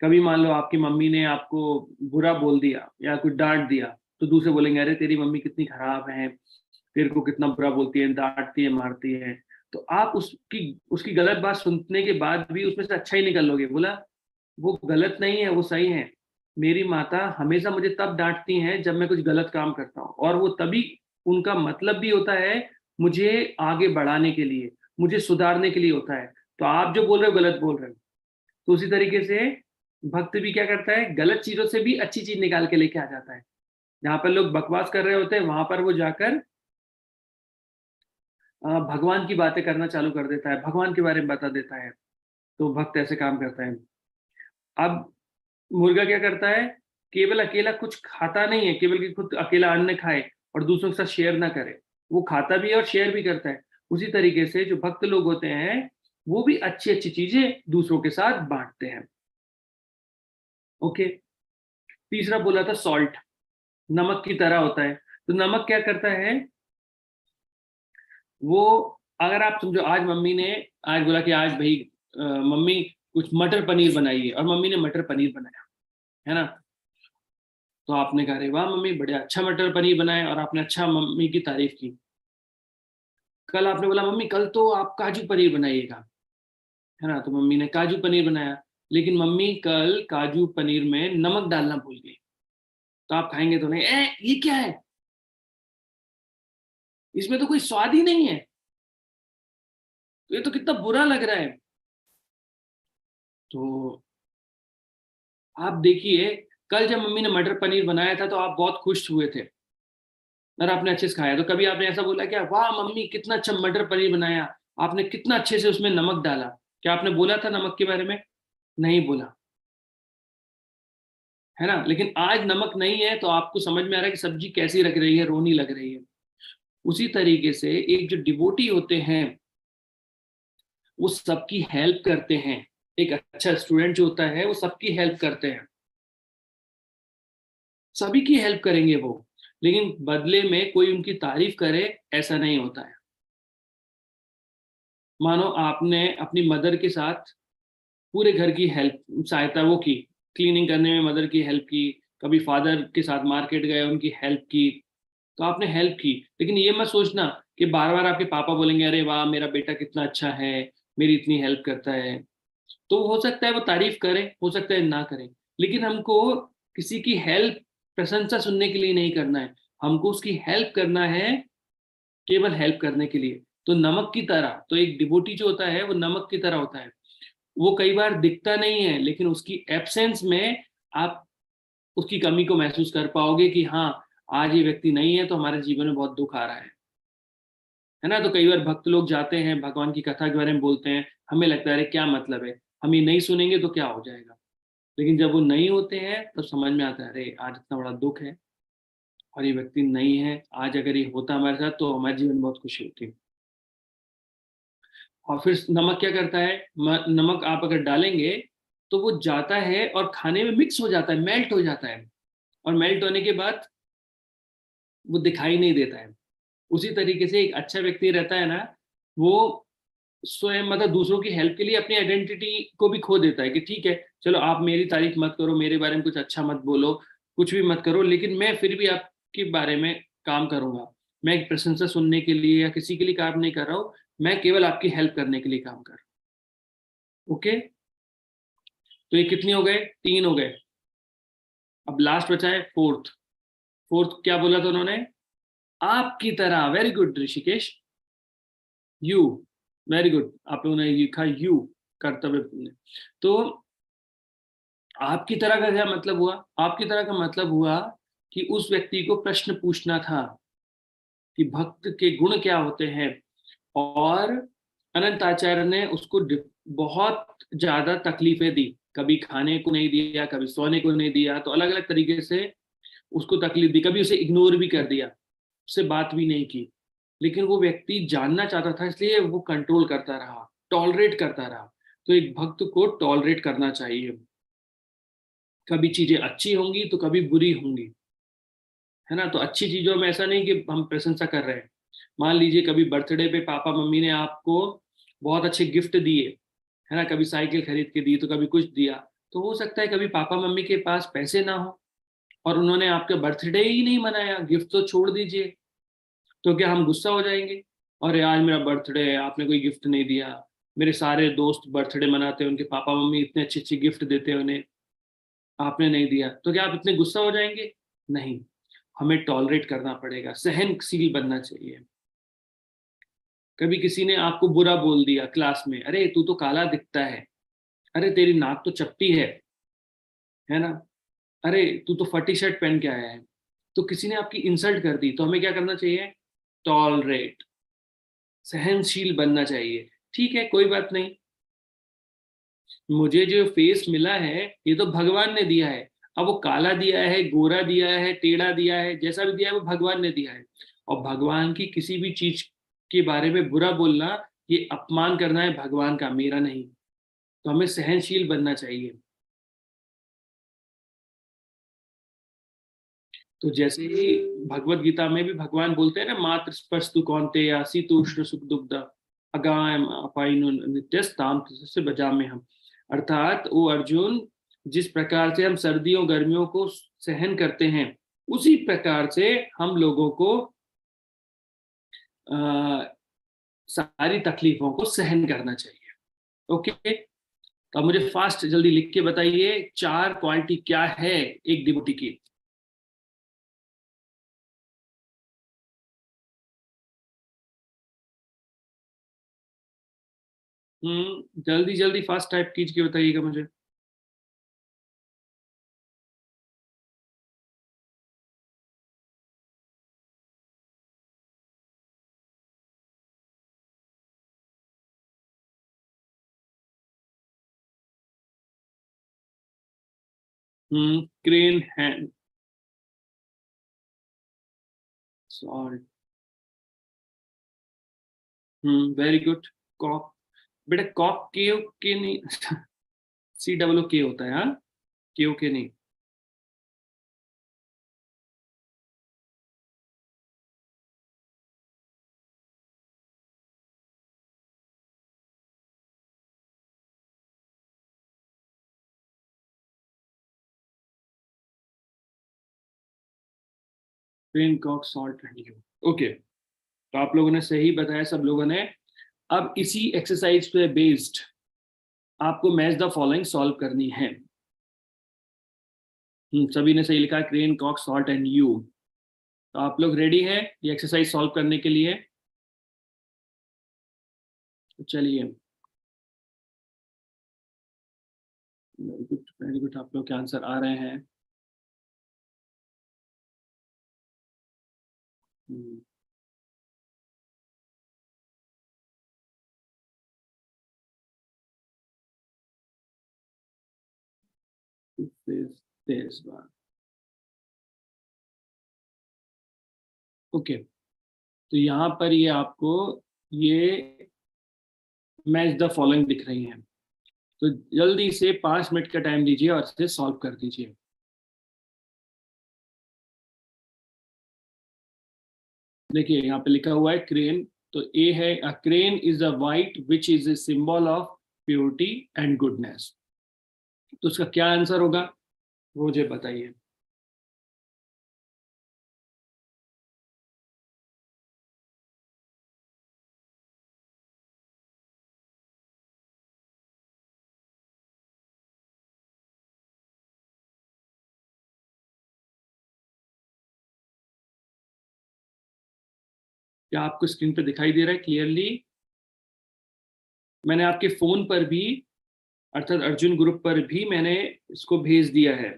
कभी मान लो आपकी मम्मी ने आपको बुरा बोल दिया या कुछ डाँट दिया, तो दूसरे बोलेंगे, "अरे! तेरी मम्मी कितनी खराब है, तेरे को कितना बुरा बोलती है, डाँटती है, मारती है।" तो आप उसकी उसकी गलत बात सुनने के बाद भी उसमें से अच्छा ही निकाल लोगे। बोला, "वो गलत नहीं है, वो सही है। मेरी माता हमेशा मुझे तब डाँटती हैं जब मैं कुछ गलत काम करता हूँ और वो तभी उनका मतलब भी होता है मुझे आगे बढ़ाने के लिए, मुझे सुधारने के लिए होता है। तो आप जो बोल रहे हो गलत बोल रहे हो।" तो उसी तरीके से भक्त भी क्या करता है, गलत चीज़ों से भी अच्छी चीज़ निकाल के लेके आ जाता है। जहाँ पर लोग बकवास कर रहे होते हैं, वहाँ पर वो जाकर भगवान की बातें करना चालू कर देता है, भगवान के बारे में बता देता है। तो भक्त ऐसे काम करता है। अब मुर्गा क्या करता है, केवल अकेला कुछ खाता नहीं है, केवल कि खुद अकेला अन्न खाए और दूसरों के साथ शेयर ना करे। वो खाता भी है और शेयर भी करता है। उसी तरीके से जो भक्त लोग होते हैं, वो भी अच्छी-अच्छी चीज़ें दूसरों के साथ बाँटते हैं। ओके। तीसरा बोला था सॉल्ट, नमक की तरह होता है। तो नमक क्या करता है, वो अगर आप समझो आज मम्मी ने आज बोला कि आज भई मम्मी कुछ मटर पनीर बनाइए और मम्मी ने मटर पनीर बनाया, है ना? तो आपने कहा, "अरे वाह! मम्मी बढ़िया अच्छा मटर पनीर बनाया" और आपने अच्छा मम्मी की तारीफ़ की। कल आपने बोला, "मम्मी कल तो आप काजू पनीर बनाइएगा" है ना? तो मम्मी ने काजू पनीर बनाया, लेकिन मम्मी कल काजू पनीर में नमक डालना भूल गई। तो आप खाएँगे तो नहीं, ये क्या है? इसमें तो कोई स्वाद ही नहीं है। तो ये तो कितना बुरा लग रहा है। तो आप देखिए, कल जब मम्मी ने मटर पनीर बनाया था, तो आप बहुत खुश हुए थे और आपने अच्छे से खाया। तो कभी आपने ऐसा बोला क्या, "वाह! मम्मी कितना अच्छा मटर पनीर बनाया, आपने कितना अच्छे से उसमें नमक डाला।" क्या आपने बोला था नमक के बारे में? नहीं बोला, है ना? लेकिन आज नमक नहीं है, तो आपको समझ में आ रहा है कि सब्ज़ी कैसी लग रही है, रोनी लग रही है। उसी तरीके से एक जो डिवोटी होते हैं, वो सबकी हेल्प करते हैं। एक अच्छा स्टूडेंट जो होता है, वो सबकी हेल्प करते हैं। सभी की हेल्प करेंगे वो, लेकिन बदले में कोई उनकी तारीफ करे ऐसा नहीं होता है। मानो आपने अपनी मदर के साथ पूरे घर की हेल्प सहायता वो की, क्लीनिंग करने में मदर की हेल्प की, कभी फादर के साथ मार्केट गए उनकी हेल्प की, तो आपने हेल्प की। लेकिन ये मत सोचना कि बार-बार आपके पापा बोलेंगे, "अरे वाह! मेरा बेटा कितना अच्छा है, मेरी इतनी हेल्प करता है।" तो हो सकता है वो तारीफ करें, हो सकता है ना करें, लेकिन हमको किसी की हेल्प प्रशंसा सुनने के लिए नहीं करना है। हमको उसकी हेल्प करना है, केवल हेल्प करने के लिए। तो नमक की तरह, तो एक डिवोटी जो होता है वो नमक की तरह होता है। वो कई बार दिखता नहीं है, लेकिन उसकी एब्सेंस में आप उसकी कमी को महसूस कर पाओगे कि हाँ, आज ये व्यक्ति नहीं है तो हमारे जीवन में बहुत दुख आ रहा है ना। तो कई बार भक्त लोग जाते हैं, भगवान की कथा के बारे में बोलते हैं, हमें लगता है अरे क्या मतलब है, हम ये नहीं सुनेंगे तो क्या हो जाएगा। लेकिन जब वो नहीं होते हैं तब समझ में आता है, अरे आज इतना बड़ा दुख है और ये व्यक्ति नहीं है, आज अगर ये होता हमारे साथ तो हमारे जीवन में बहुत खुशी होती। और फिर नमक क्या करता है, नमक आप अगर डालेंगे तो वो जाता है और खाने में मिक्स हो जाता है, मेल्ट हो जाता है, और मेल्ट होने के बाद वो दिखाई नहीं देता है। उसी तरीके से एक अच्छा व्यक्ति रहता है ना, वो स्वयं मतलब दूसरों की हेल्प के लिए अपनी आइडेंटिटी को भी खो देता है कि ठीक है, चलो आप मेरी तारीफ मत करो, मेरे बारे में कुछ अच्छा मत बोलो, कुछ भी मत करो, लेकिन मैं फिर भी आपके बारे में काम करूंगा। मैं एक प्रशंसा सुनने के लिए या किसी के लिए काम नहीं कर रहा हूँ, मैं केवल आपकी हेल्प करने के लिए काम कर रहा हूँ। ओके, तो ये कितने हो गए, 3 हो गए। अब लास्ट बचा है फोर्थ। फोर्थ क्या बोला था उन्होंने, आपकी तरह। Very good Rishikesh, you, very good, आप लोगों ने लिखा यू, कर्तव्य पूर्ण। तो आपकी तरह का क्या मतलब हुआ, आपकी तरह का मतलब हुआ कि उस व्यक्ति को प्रश्न पूछना था कि भक्त के गुण क्या होते हैं। और अनंत आचार्य ने उसको बहुत ज्यादा तकलीफें दी, कभी खाने को नहीं दिया, कभी सोने को नहीं दिया, तो अलग अलग तरीके से उसको तकलीफ दी, कभी उसे इग्नोर भी कर दिया, उससे बात भी नहीं की। लेकिन वो व्यक्ति जानना चाहता था, इसलिए वो कंट्रोल करता रहा, टॉलरेट करता रहा। तो एक भक्त को टॉलरेट करना चाहिए, कभी चीजें अच्छी होंगी तो कभी बुरी होंगी, है ना। तो अच्छी चीजों में ऐसा नहीं कि हम प्रशंसा कर रहे हैं। मान लीजिए कभी बर्थडे पे पापा मम्मी ने आपको बहुत अच्छे गिफ्ट दिए, है ना, कभी साइकिल खरीद के दी तो कभी कुछ दिया। तो हो सकता है कभी पापा मम्मी के पास पैसे ना हो और उन्होंने आपका बर्थडे ही नहीं मनाया, गिफ्ट तो छोड़ दीजिए। तो क्या हम गुस्सा हो जाएंगे, अरे आज मेरा बर्थडे है, आपने कोई गिफ्ट नहीं दिया। मेरे सारे दोस्त बर्थडे मनाते हैं, उनके पापा मम्मी इतने अच्छे अच्छे गिफ्ट देते हैं उन्हें, आपने नहीं दिया, तो क्या आप इतने गुस्सा हो जाएंगे? नहीं, हमें टॉलरेट करना पड़ेगा, सहनशील बनना चाहिए। कभी किसी ने आपको बुरा बोल दिया क्लास में, अरे तू तो काला दिखता है, अरे तेरी नाक तो चपटी है ना, अरे तू तो फटी शर्ट पहन के आया है। तो किसी ने आपकी इंसल्ट कर दी, तो हमें क्या करना चाहिए, टॉलरेट, सहनशील बनना चाहिए। ठीक है, कोई बात नहीं, मुझे जो फेस मिला है ये तो भगवान ने दिया है। अब वो काला दिया है, गोरा दिया है, टेढ़ा दिया है, जैसा भी दिया है वो भगवान ने दिया है। और भगवान की किसी भी चीज के बारे में बुरा बोलना, ये अपमान करना है भगवान का, मेरा नहीं। तो हमें सहनशील बनना चाहिए। तो जैसे ही भगवत गीता में भी भगवान बोलते हैं ना, मात्र स्पस्तु कौन्तेय या शीतोष्ण सुख दुग्ध अगाम अपाइनो नित्यस्ताम से बजा में हम। अर्थात वो अर्जुन, जिस प्रकार से हम सर्दियों गर्मियों को सहन करते हैं, उसी प्रकार से हम लोगों को आ, सारी तकलीफों को सहन करना चाहिए। ओके, तो अब मुझे फास्ट जल्दी लिख के बताइए, 4 क्वालिटी क्या है एक डिवोटी की। जल्दी जल्दी फास्ट टाइप कीजिए, बताइएगा मुझे। Crane hand, salt, very good. Cock, बेटा कॉक के नहीं, COO होता है, हाँ, के नहीं। Crane cock salt and you. Okay, तो आप लोगों ने सही बताया सब लोगों ने। अब इसी एक्सरसाइज पे बेस्ड आपको मैच द फॉलोइंग सॉल्व करनी है। सभी ने सही लिखा, crane cock salt and you. तो आप लोग रेडी हैं ये एक्सरसाइज सॉल्व करने के लिए? तो चलिए, वेरी गुड, आप लोग के आंसर आ रहे हैं। हम्म, this one. ओके, तो यहाँ पर ये आपको ये मैच द फॉलोइंग दिख रही हैं। तो जल्दी से 5 मिनट का टाइम दीजिए और इसे सॉल्व कर दीजिए। देखिए यहाँ पे लिखा हुआ है क्रेन, तो ए है, a crane is a white which is a symbol of purity and goodness. तो उसका क्या आंसर होगा वो मुझे बताइए। क्या आपको स्क्रीन पे दिखाई दे रहा है क्लियरली? मैंने आपके फोन पर भी, अर्थात अर्जुन ग्रुप पर भी मैंने इसको भेज दिया है।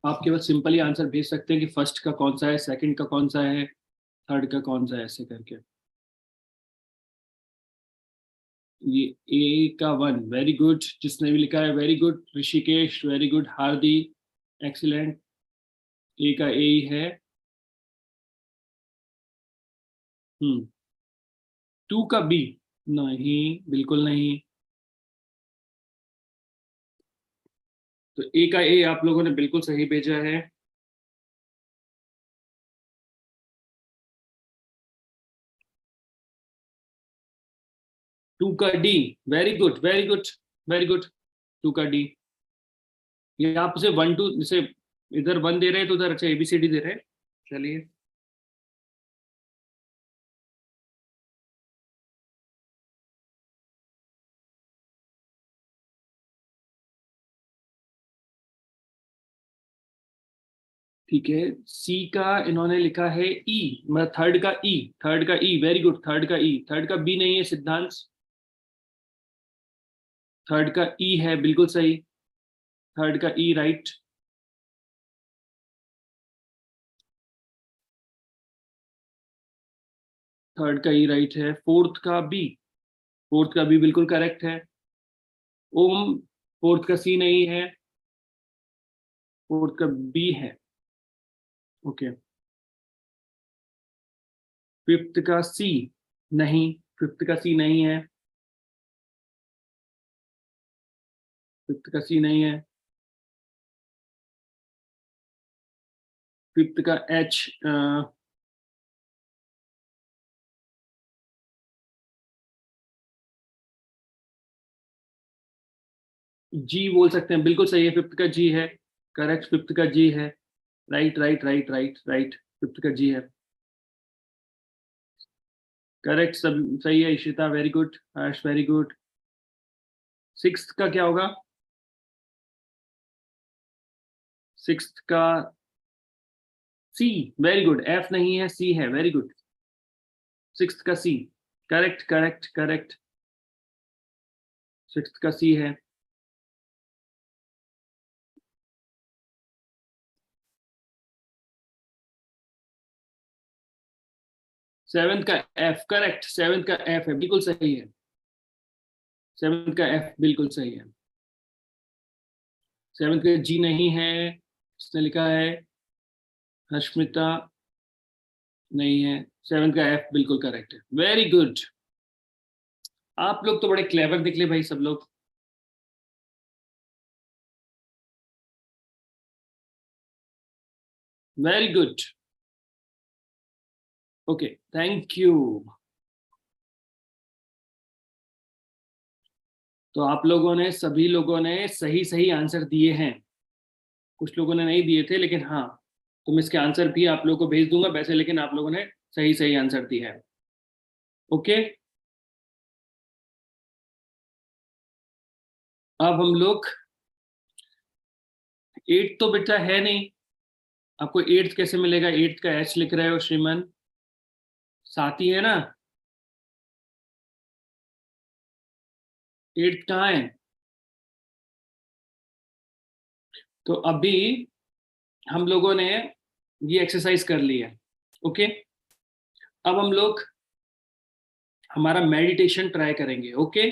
आप केवल सिंपल ही आंसर भेज सकते हैं कि फर्स्ट का कौन सा है, सेकंड का कौन सा है, थर्ड का कौन सा है, ऐसे करके। ये ए का 1, वेरी गुड, जिसने भी लिखा है very good, Rishikesh very good, Hardi excellent, A का ए ही है। 2 का बी, नहीं बिल्कुल नहीं। तो ए का ए आप लोगों ने बिल्कुल सही भेजा है। 2 का D, very good very good very good, 2 का डी। ये आप उसे 1 2 जैसे इधर 1 दे रहे हैं तो उधर अच्छा एबीसीडी दे रहे हैं। चलिए, ठीक है। सी का इन्होंने लिखा है ई, मतलब थर्ड का ई, थर्ड का ई, वेरी गुड, थर्ड का ई, थर्ड का बी नहीं है सिद्धांत, थर्ड का ई है, बिल्कुल सही, थर्ड का ई राइट। थर्ड का ई राइट है। फोर्थ का बी, फोर्थ का बी बिल्कुल करेक्ट है। ओम, फोर्थ का सी नहीं है, फोर्थ का बी है। ओके, फिफ्थ का सी, नहीं, फिफ्थ का सी नहीं है, फिफ्थ का सी नहीं है। फिफ्थ का एच, जी बोल सकते हैं, बिल्कुल सही है, फिफ्थ का जी है, करेक्ट, फिफ्थ का जी है, right right right right right, fifth का जी है, करेक्ट, सब सही है। Ishita very good, Harsh very good. Sixth का क्या होगा? सिक्स्थ का सी, वेरी गुड, एफ नहीं है, सी है, वेरी गुड, सिक्स्थ का सी, करेक्ट करेक्ट करेक्ट, सिक्स्थ का सी है। सेवेंथ का एफ, करेक्ट, सेवेंथ का एफ है, बिल्कुल सही है, सेवेंथ का एफ बिल्कुल सही है। सेवंथ का जी नहीं है, इसने लिखा है। हर्षमिता नहीं है। सेवंथ का एफ बिल्कुल करेक्ट है। Very good. आप लोग तो बड़े क्लेवर निकले भाई सब लोग। Very good. Okay, thank you. तो आप लोगों ने, सभी लोगों ने सही सही आंसर दिए हैं। कुछ लोगों ने नहीं दिए थे, लेकिन हाँ, तो मैं इसके आंसर भी आप लोगों को भेज दूंगा वैसे, लेकिन आप लोगों ने सही सही आंसर दिया है। ओके, अब हम लोग, एट तो बेटा है नहीं। आपको एट्थ कैसे मिलेगा? एट्थ का एच लिख रहे हो श्रीमान, साथ ही है ना। एट्थ कहाँ है? तो अभी हम लोगों ने ये एक्सरसाइज कर ली है। ओके, अब हम लोग हमारा मेडिटेशन ट्राई करेंगे। ओके,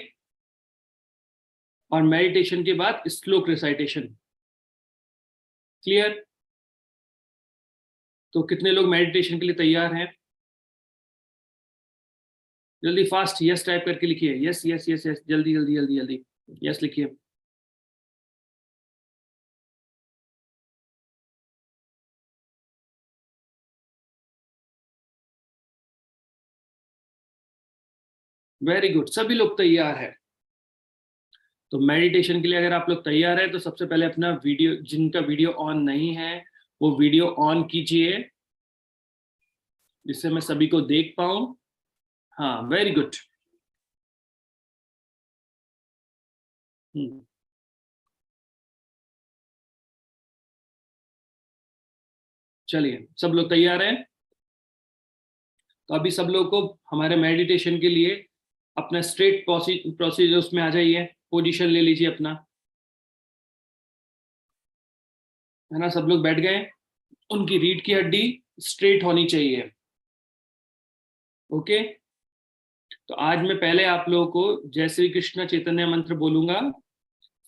और मेडिटेशन के बाद श्लोक रिसाइटेशन। क्लियर? तो कितने लोग मेडिटेशन के लिए तैयार हैं? जल्दी फास्ट यस टाइप करके लिखिए। यस यस यस यस, जल्दी जल्दी जल्दी जल्दी यस लिखिए। वेरी गुड, सभी लोग तैयार है। तो मेडिटेशन के लिए अगर आप लोग तैयार है तो सबसे पहले अपना वीडियो, जिनका वीडियो ऑन नहीं है वो वीडियो ऑन कीजिए, जिससे मैं सभी को देख पाऊं। हाँ, वेरी गुड। चलिए, सब लोग तैयार हैं। तो अभी सब लोग को हमारे मेडिटेशन के लिए अपना स्ट्रेट प्रोसीजर उसमें आ जाइए, पोजीशन ले लीजिए अपना, है ना। सब लोग बैठ गए? उनकी रीढ़ की हड्डी स्ट्रेट होनी चाहिए। ओके, तो आज मैं पहले आप लोगों को जय श्री कृष्ण चैतन्य मंत्र बोलूंगा।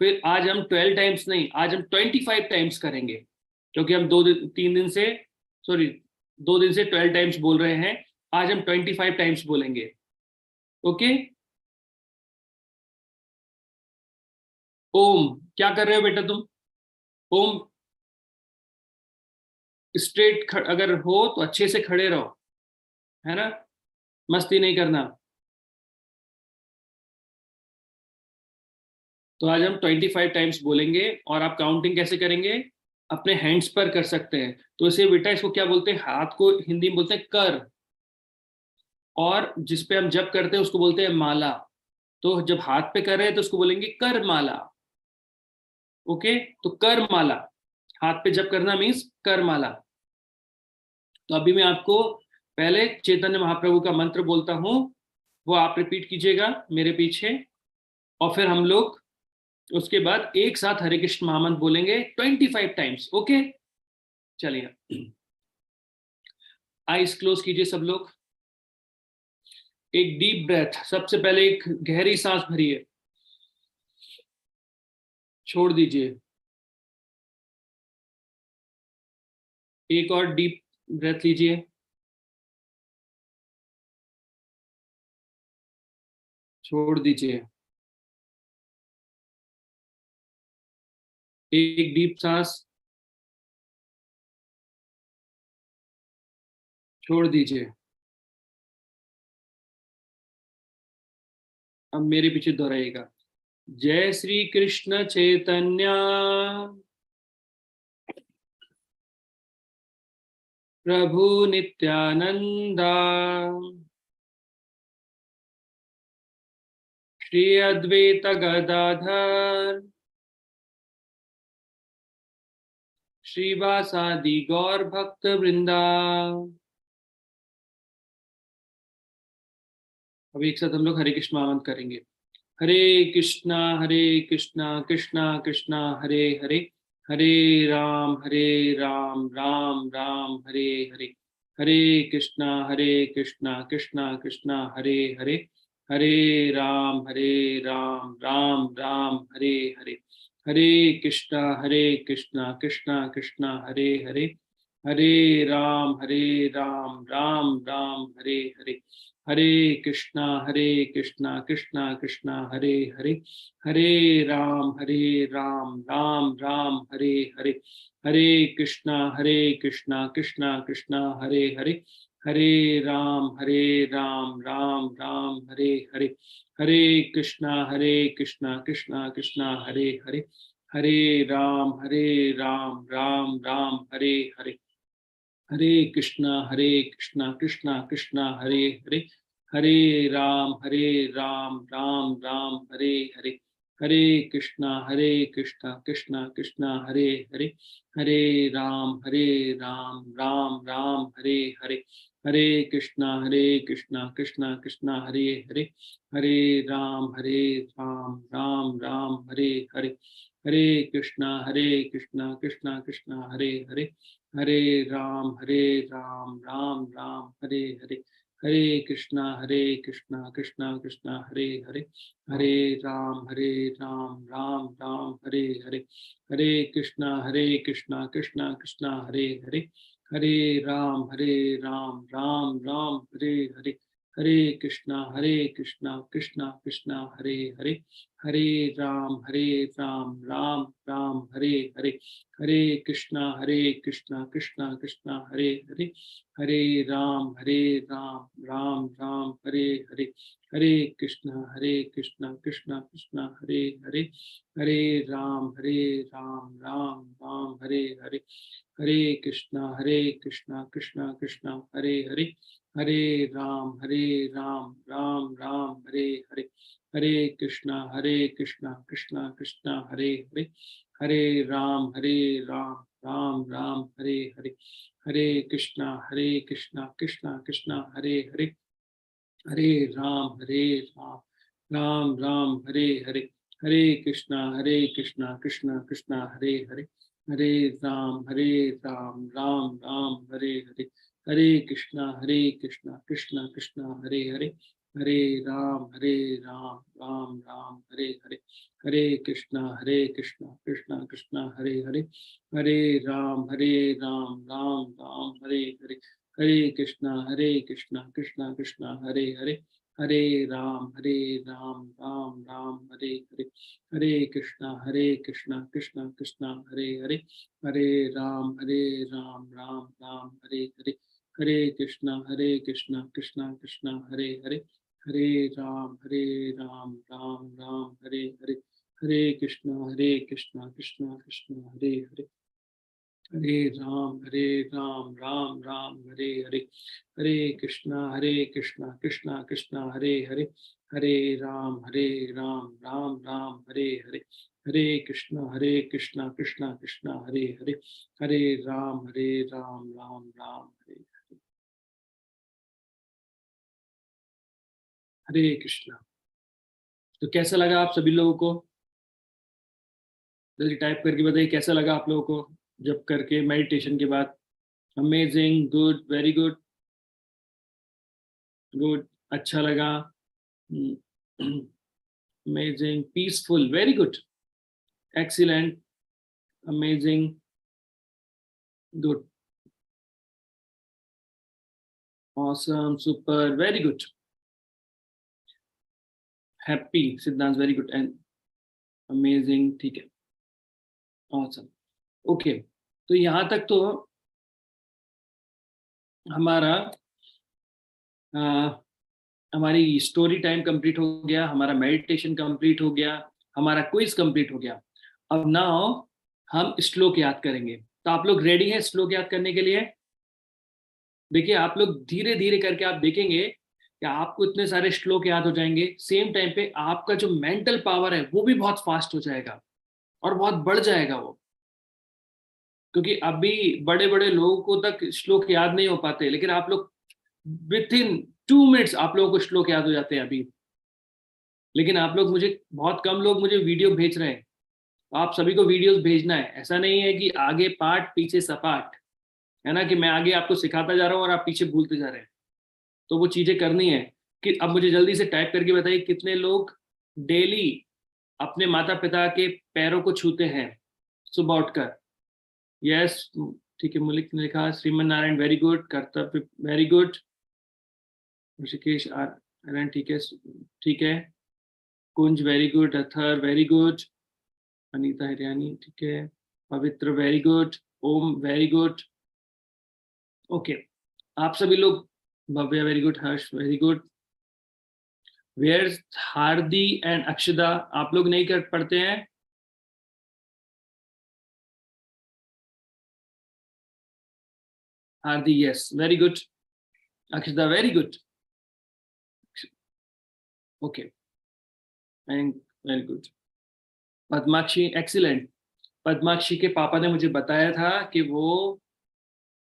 फिर आज हम 12 टाइम्स नहीं, आज हम 25 टाइम्स करेंगे, क्योंकि हम 2 दिन 3 दिन से, सॉरी, 2 दिन से 12 टाइम्स बोल रहे हैं। आज हम 25 टाइम्स बोलेंगे। ओके। ओम, क्या कर रहे हो बेटा तुम? ओम स्ट्रेट अगर हो तो अच्छे से खड़े रहो, है ना, मस्ती नहीं करना। तो आज हम 25 टाइम्स बोलेंगे। और आप काउंटिंग कैसे करेंगे? अपने हैंड्स पर कर सकते हैं। तो इसे बेटा, इसको क्या बोलते हैं? हाथ को हिंदी में बोलते हैं कर, और जिस पे हम जप करते हैं उसको बोलते हैं माला। तो जब हाथ पे कर रहे हैं तो उसको बोलेंगे कर माला। ओके, तो कर माला, हाथ पे जप करना मीन्स कर माला। तो अभी मैं आपको पहले चैतन्य महाप्रभु का मंत्र बोलता हूँ, वो आप रिपीट कीजिएगा मेरे पीछे, और फिर हम लोग उसके बाद एक साथ हरे कृष्ण महामंत्र बोलेंगे 25 टाइम्स। ओके, चलिए, आईज क्लोज कीजिए सब लोग। एक डीप ब्रेथ, सबसे पहले एक गहरी सांस भरिए, छोड़ दीजिए। एक और डीप ब्रेथ लीजिए, छोड़ दीजिए। एक डीप सांस, छोड़ दीजिए। अब मेरे पीछे दोहराइएगा। जय श्री कृष्ण चैतन्य प्रभु नित्यानंदा श्री अद्वैत गदाधर श्रीवासादि गौर भक्त वृंदा। अब एक साथ हम लोग हरे कृष्ण महामंत्र करेंगे। हरे कृष्णा कृष्णा कृष्णा हरे हरे, हरे राम राम राम हरे हरे, हरे कृष्णा कृष्णा कृष्णा हरे हरे, हरे राम राम राम हरे हरे, हरे कृष्णा कृष्णा कृष्णा हरे हरे, हरे राम राम राम हरे हरे, हरे कृष्णा कृष्णा कृष्णा हरे हरे, हरे राम राम राम हरे हरे, हरे कृष्णा कृष्णा कृष्णा हरे हरे, हरे राम राम राम हरे हरे, हरे कृष्णा कृष्णा कृष्णा हरे हरे, हरे राम राम राम हरे हरे, हरे कृष्णा कृष्णा कृष्णा हरे हरे, हरे राम राम राम हरे हरे, हरे कृष्णा कृष्णा कृष्णा हरे हरे, हरे राम राम राम हरे हरे, हरे कृष्णा कृष्णा कृष्णा हरे हरे, हरे राम राम राम हरे हरे, हरे कृष्णा कृष्णा कृष्णा हरे हरे, हरे राम राम राम हरे हरे, हरे कृष्णा कृष्णा कृष्णा हरे हरे, हरे राम राम राम हरे हरे, हरे कृष्णा कृष्णा कृष्णा हरे हरे, हरे राम राम राम हरे हरे, हरे कृष्णा कृष्णा कृष्णा हरे हरे, हरे राम राम राम हरे हरे, हरे कृष्णा कृष्णा कृष्णा हरे हरे, हरे राम राम राम हरे हरे, हरे कृष्णा कृष्णा कृष्णा हरे हरे, हरे राम राम राम हरे हरे, हरे कृष्णा कृष्णा कृष्णा हरे हरे, हरे राम राम राम हरे हरे, हरे कृष्णा कृष्णा कृष्णा हरे हरे, हरे राम राम राम हरे हरे, हरे कृष्णा कृष्णा कृष्णा हरे हरे, हरे राम राम राम हरे हरे, हरे कृष्णा कृष्णा कृष्णा हरे हरे, हरे राम राम राम हरे हरे, हरे कृष्णा कृष्णा कृष्णा हरे हरे, हरे राम राम राम हरे हरे, हरे कृष्णा कृष्णा कृष्णा हरे हरे, हरे राम राम राम हरे हरे, हरे कृष्णा कृष्णा कृष्णा हरे हरे, हरे राम राम राम हरे हरे, हरे कृष्णा कृष्णा कृष्णा हरे हरे, हरे राम राम राम हरे हरे, हरे कृष्णा कृष्णा कृष्णा हरे हरे, हरे राम राम राम हरे हरे, हरे कृष्णा कृष्णा कृष्णा हरे हरे, हरे राम राम राम हरे हरे, हरे कृष्णा कृष्णा कृष्णा हरे हरे, हरे राम राम राम हरे हरे, हरे कृष्णा कृष्णा कृष्णा हरे हरे, हरे राम राम राम हरे हरे, हरे कृष्णा। तो कैसा लगा आप सभी लोगों को? जल्दी टाइप करके बताइए कैसा लगा आप लोगों को जब करके मेडिटेशन के बाद। Amazing, good, very good, good, अच्छा लगा, amazing, peaceful, very good, excellent, amazing, good, awesome, super, very good, happy, सिद्धांत, वेरी गुड एंड अमेजिंग, ठीक है, ऑसम, ओके। तो यहाँ तक तो हमारा अ, हमारी स्टोरी टाइम कंप्लीट हो गया, हमारा मेडिटेशन कंप्लीट हो गया, हमारा क्विज कंप्लीट हो गया। अब नाउ हम श्लोक याद करेंगे। तो आप लोग रेडी हैं श्लोक याद करने के लिए? देखिए आप लोग धीरे धीरे करके आप देखेंगे कि आपको इतने सारे श्लोक याद हो जाएंगे, सेम टाइम पे आपका जो मेंटल पावर है वो भी बहुत फास्ट हो जाएगा और बहुत बढ़ जाएगा वो। क्योंकि अभी बड़े बड़े लोगों को तक श्लोक याद नहीं हो पाते, लेकिन आप लोग विथ इन 2 मिनट्स आप लोगों को श्लोक याद हो जाते हैं अभी। लेकिन आप लोग मुझे, बहुत कम लोग मुझे वीडियो भेज रहे हैं। तो आप सभी को वीडियोस भेजना है, ऐसा नहीं है कि आगे पाठ पीछे सपाट, है ना, कि मैं आगे आपको सिखाता जा रहा हूँ और आप पीछे भूलते जा रहे हैं। तो वो चीजें करनी है। कि अब मुझे जल्दी से टाइप करके बताइए कितने लोग डेली अपने माता पिता के पैरों को छूते हैं सुबह उठकर। यस, ठीक है, मलिक ने लिखा Shriman Narayan very good, Kartavya very good, Rishikesh Aryan ठीक है, ठीक है, Kunj very good, Athar very good, Anita Hariyani ठीक है, Pavitra very good, Om very good, okay. आप सभी लोग, Bhavya very good, Harsh very good, where Hardi and Akshada, आप लोग नहीं कर पढ़ते हैं? Hardi yes very good, Akshada very good, okay, and very good, Padmakshi excellent. Padmakshi के पापा ने मुझे बताया था कि वो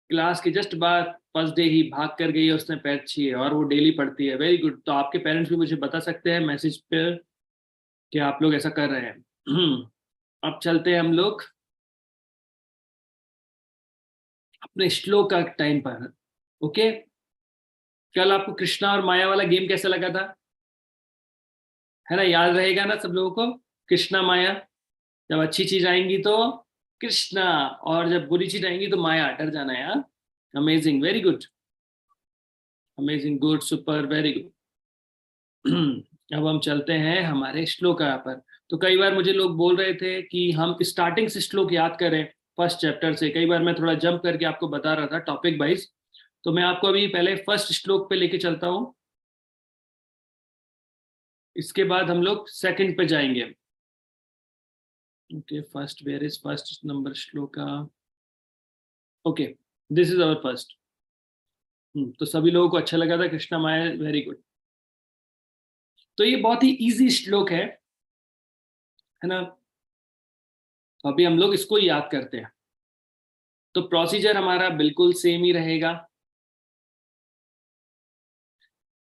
क्लास के जस्ट बाद फर्स्ट डे ही भाग कर गई है, उसने पैर छुए और वो डेली पढ़ती है। Very good. तो आपके पेरेंट्स भी मुझे बता सकते हैं मैसेज पे कि आप लोग ऐसा कर रहे हैं। अब चलते हैं हम लोग अपने श्लोक का टाइम पर। ओके, कल आपको कृष्णा और माया वाला गेम कैसा लगा था? है ना, याद रहेगा ना सब लोगों को? कृष्णा माया, जब अच्छी चीज आएंगी तो कृष्णा, और जब बुरी चीज आएंगी तो माया, डर जाना है। Amazing, very good, amazing, good, super, very good. अब हम चलते हैं हमारे श्लोका पर। तो कई बार मुझे लोग बोल रहे थे कि हम स्टार्टिंग से श्लोक याद करें, फर्स्ट चैप्टर से। कई बार मैं थोड़ा जंप करके आपको बता रहा था टॉपिक वाइज। तो मैं आपको अभी पहले फर्स्ट श्लोक पे लेके चलता हूँ, इसके बाद हम लोग सेकंड पे जाएंगे। Okay, first, where is first number shloka? Okay, this is our first. तो सभी लोगों को अच्छा लगा था कृष्णा माया, वेरी गुड। तो ये बहुत ही इजी श्लोक है ना? अभी हम लोग इसको याद करते हैं। तो प्रोसीजर हमारा बिल्कुल सेम ही रहेगा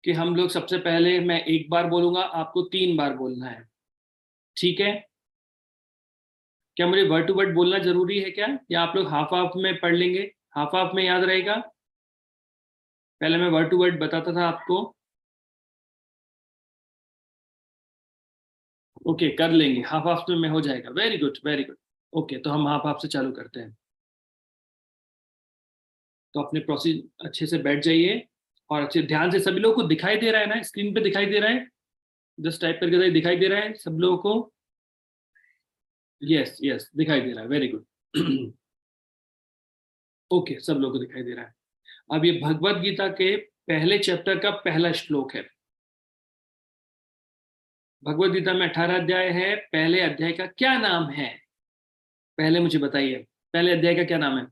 कि हम लोग सबसे पहले मैं एक बार बोलूंगा, आपको 3 बार बोलना है, ठीक है? क्या मुझे वर्ड टू वर्ड बोलना जरूरी है क्या, या आप लोग हाफ हाफ में पढ़ लेंगे? हाफ हाफ में याद रहेगा? पहले मैं वर्ड टू वर्ड बताता था आपको। ओके, कर लेंगे, हाफ हाफ में हो जाएगा, very good, very good. Okay, तो हम हाफ हाफ से चालू करते हैं। तो अपने प्रोसीजर अच्छे से बैठ जाइए, और अच्छे ध्यान से, सभी लोगों को दिखाई दे रहा है ना, स्क्रीन पे दिखाई दे रहा है? जस्ट टाइप करके दिखाई दे रहा है सब लोगों को? यस यस, दिखाई दे रहा है, वेरी गुड। ओके, सब लोगों को दिखाई दे रहा है। अब ये भगवत गीता के पहले चैप्टर का पहला श्लोक है। भगवत गीता में 18 अध्याय है, पहले अध्याय का क्या नाम है? पहले मुझे बताइए, पहले अध्याय का क्या नाम है?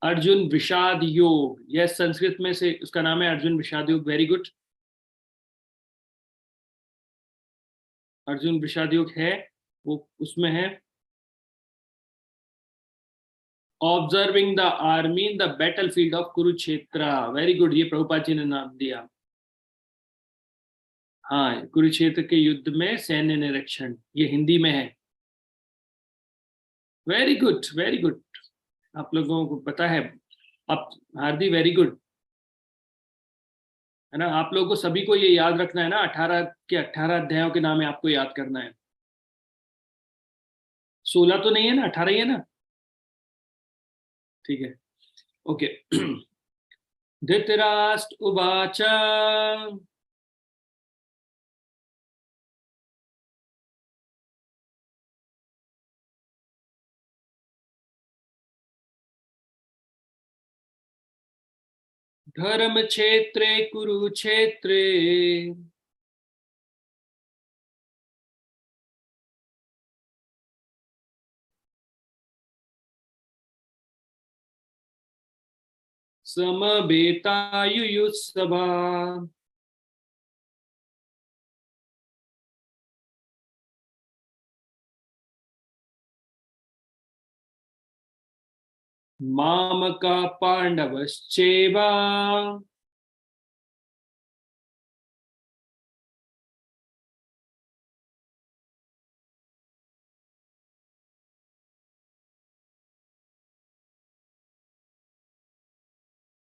अर्जुन विषाद योग, यस, संस्कृत में से उसका नाम है अर्जुन विषाद योग, वेरी गुड। अर्जुन विषाद योग है, वो उसमें है observing the army in the battle field of Kurukshetra, very good, ये प्रभुपाद जी ने नाम दिया। हाँ, कुरुक्षेत्र के युद्ध में सैन्य निरीक्षण, ये हिंदी में है। वेरी गुड, वेरी गुड, आप लोगों को पता है। आप, हार्दी वेरी गुड, है ना? आप लोगों को सभी को ये याद रखना है ना, 18 के 18 अध्यायों के नाम है, आपको याद करना है। 16 तो नहीं है ना, 18 ही है ना? ठीक है, ओके। धृतराष्ट्र उवाच धर्म क्षेत्रे कुरुक्षेत्रे समवेतायुयुत्सभा। मामका पांडवश्चैव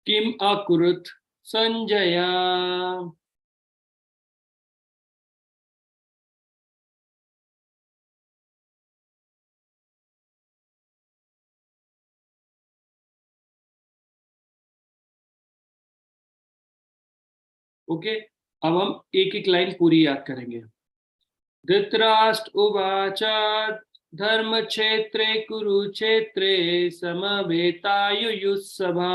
किम अकुरुत संजय। ओके, अब हम एक एक लाइन पूरी याद करेंगे। धृतराष्ट्र उवाच धर्मक्षेत्रे कुरुक्षेत्रे समवेतायुयुत्सभा।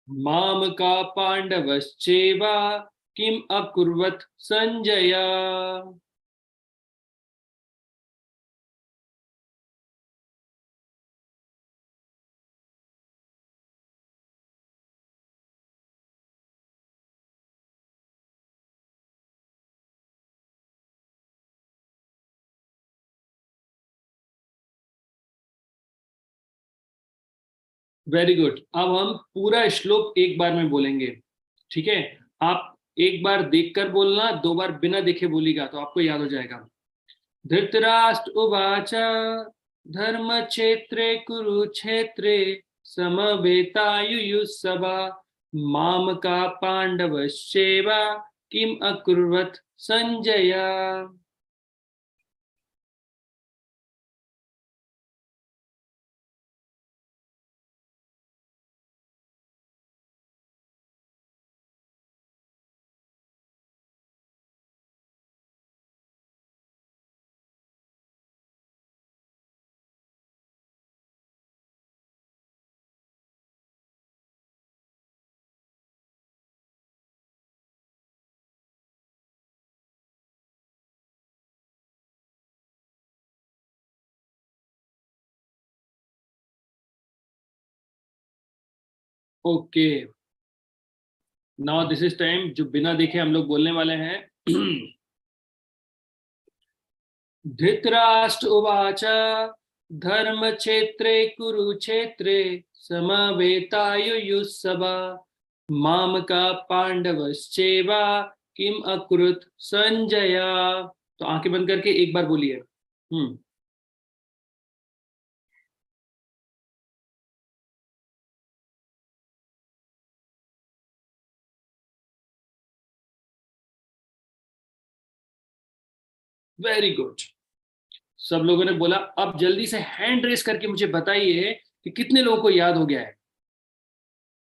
माम का पांडवश्चैव किम अकुर्वत संजय। Very good. अब हम पूरा श्लोक एक बार में बोलेंगे, ठीक है? आप एक बार देखकर बोलना, दो बार बिना देखे बोलिएगा तो आपको याद हो जाएगा। धृतराष्ट्र उवाच धर्म क्षेत्रे कुरुक्षेत्रे समवेतायुयुत्सभा माम का पांडवश्चैव किम अकुर्वत Sanjay. Okay, now this is time जो बिना देखे हम लोग बोलने वाले हैं। धृतराष्ट्र उवाच धर्मक्षेत्रे कुरुक्षेत्रे समवेतायुयुत्सभा मामका पांडवश्चैव किम अकुरुत संजय। तो आंखें बंद करके एक बार बोलिए। वेरी गुड, सब लोगों ने बोला। अब जल्दी से हैंड रेस करके मुझे बताइए कि कितने लोगों को याद हो गया है।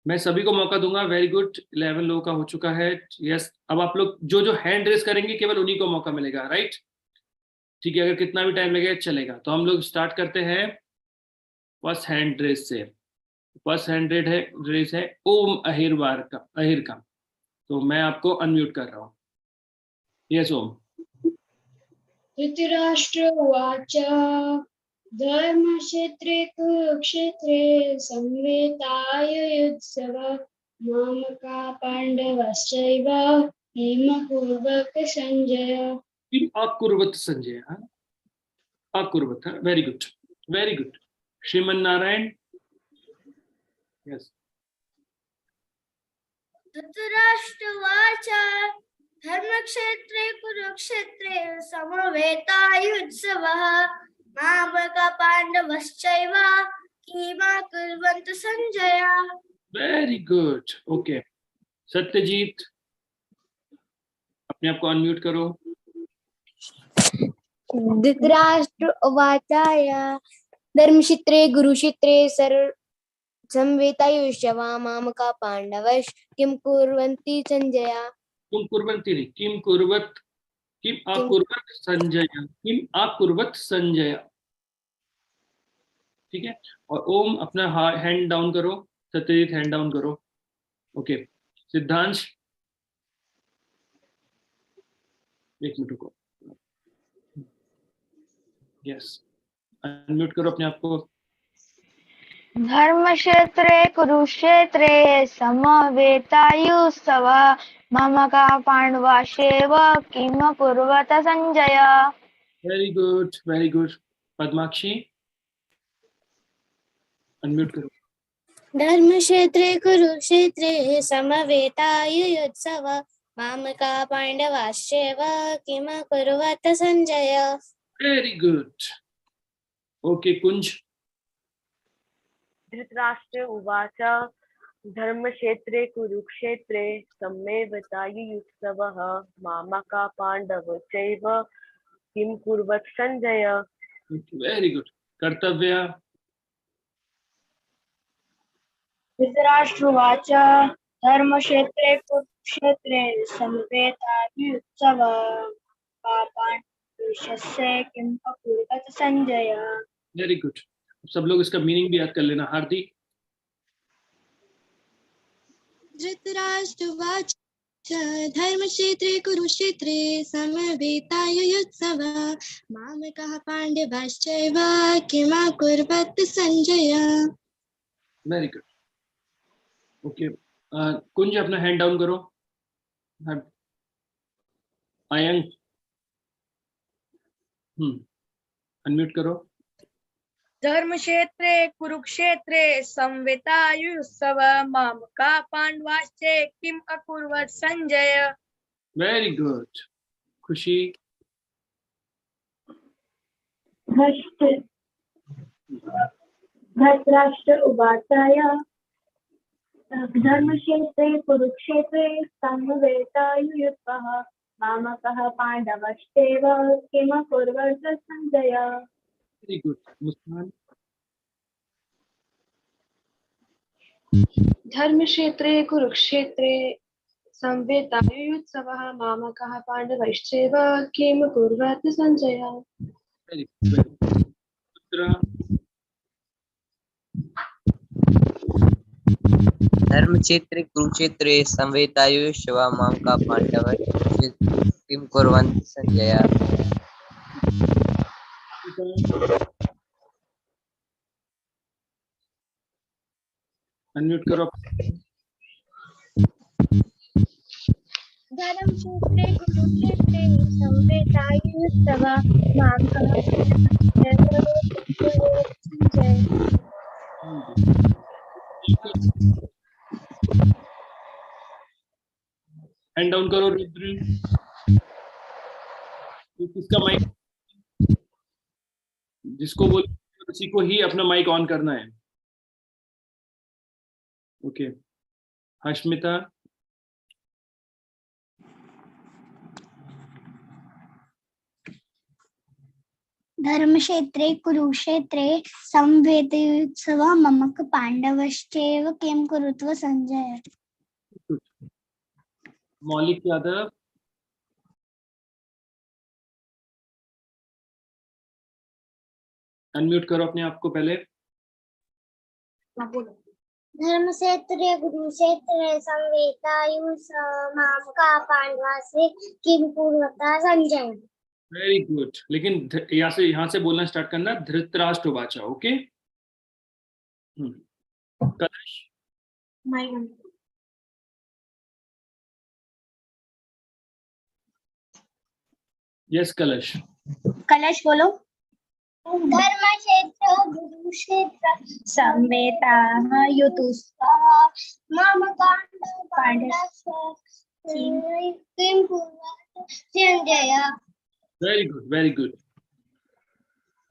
मैं सभी को मौका दूंगा। वेरी गुड, 11 लोगों का हो चुका है। यस, अब आप लोग जो जो हैंड रेस करेंगे केवल उन्हीं को मौका मिलेगा, राइट? ठीक है, अगर कितना भी टाइम लगेगा चलेगा। तो हम लोग स्टार्ट करते हैं फर्स्ट हैंड रेस से। फर्स्ट हैंड रेस है ओम अहिरवार का, अहिर का। तो मैं आपको अनम्यूट कर रहा हूँ। यस ओम। धृतराष्ट्र उवाच धर्मक्षेत्रे कुरुक्षेत्रे समवेतायुयुत्सभा मामका पाण्डवश्चैव किमकुर्वत संजय। किम अकुर्वत संजय। हाँ, अकुर्वत। Very good, very good. Shriman Narayan. Yes. Dhritarashtra उवाच धर्मक्षेत्रे कुरुक्षेत्रे समवेतायुत्सवः मामका पाण्डवश्चैव किमकुर्वन्त Sanjay. Very good. Okay, Satyajit अपने आप को अनम्यूट करो। धृतराष्ट्र उवाच धर्मक्षेत्रे कुरुक्षेत्रे समवेतायुष्यवा मामका पांडवश किम कुर्वन्ति संजय। किम कुर्वन्ति नहीं, किम कुर्वत, किम अकुर्वत संजय, किम अकुर्वत संजय। ठीक है, और ओम अपना हैंड डाउन करो। सत्यजीत हैंड डाउन करो। ओके, सिद्धांश एक मिनट रुको। यस, अनम्यूट करो अपने आप को। धर्मक्षेत्रे कुरुक्षेत्रे समवेतायुत्सवः मामकः पाण्डवाश्चैव किम कुर्वत Sanjay. Very good, very good. Padmakshi, unmute करो। धर्मक्षेत्रे कुरुक्षेत्रे समवेतायुयुत्सव मामकाः पाण्डवाश्चैव किम कुर्वत Sanjay. Very good. Okay Kunj. Dhritarashtra उवाच धर्मक्षेत्रे कुरुक्षेत्रे सम्मेवतायुयुत्सवः मामका पाण्डवश्चैव किं कुर्वत् संजय। Very good. कर्तव्य। धृतराष्ट्रोवाच धर्मक्षेत्रे कुरुक्षेत्रे समवेतायुत्सवः पापाण्डवस्य किं अकुर्वत संजय। Very good. सब लोग इसका मीनिंग भी याद कर लेना। हार्दिक। धृतराष्ट्रवाच धर्मक्षेत्रे कुरुक्षेत्रे समवेतायुयुत्सव मामकः पाण्डवाश्चैव किमकुर्वत् Sanjay. Very good. Okay Kunj अपना हैंड डाउन करो। आयंग अनम्यूट करो। धर्मक्षेत्रे कुरुक्षेत्रे संवेतायुत्सव मामका पाण्डवाश्च किम अकुर्वत संजय। Very good. खुशी। धृतराष्ट्र उवाच धर्मक्षेत्रे कुरुक्षेत्रे समवेतायुयुत्सवः मामकः पाण्डवश्चैव किम अकुर्वत संजय। Very good. मुस्कान। धर्मक्षेत्रे कुरुक्षेत्रे संवेतायुयुत्सवः मामकः पाण्डवश्चैव किम कुर्वत् संजय। Very good. धर्मक्षेत्रे कुरुक्षेत्रे संवेतायुयुत्सव मामका पाण्डवश्च किं कुर्वन्ति संजय। अनम्यूट करो। धर्मक्षेत्रे कुरुक्षेत्रे समवेतायुयुत्सव मामकाः पाण्डवाश्चैव संजय। हैंड डाउन करो। रुद्र। किसका माइक जिसको बोल उसी को ही अपना माइक ऑन करना है। ओके हश्मिता। धर्मक्षेत्रे कुरुक्षेत्रे समवेतायुयुत्सव मामकाः पाण्डवश्चैव किं कुर्वत संजय। मौलिक यादव। अनम्यूट करो अपने आप को पहले। धर्मक्षेत्रे कुरुक्षेत्रे समवेतायुयुत्सव मामकाः पाण्डवाश्च किं कुर्वत संजय। Very good. लेकिन यहाँ से बोलना स्टार्ट करना। धृतराष्ट्र उवाच। ओके कलश। यस कलश। कलश बोलो। धर्मक्षेत्र कुरुक्षेत्र संवेतायुयुत्सवः मामकाः पाण्डवाश्च किं कुर्वत Sanjay. Very good, very good.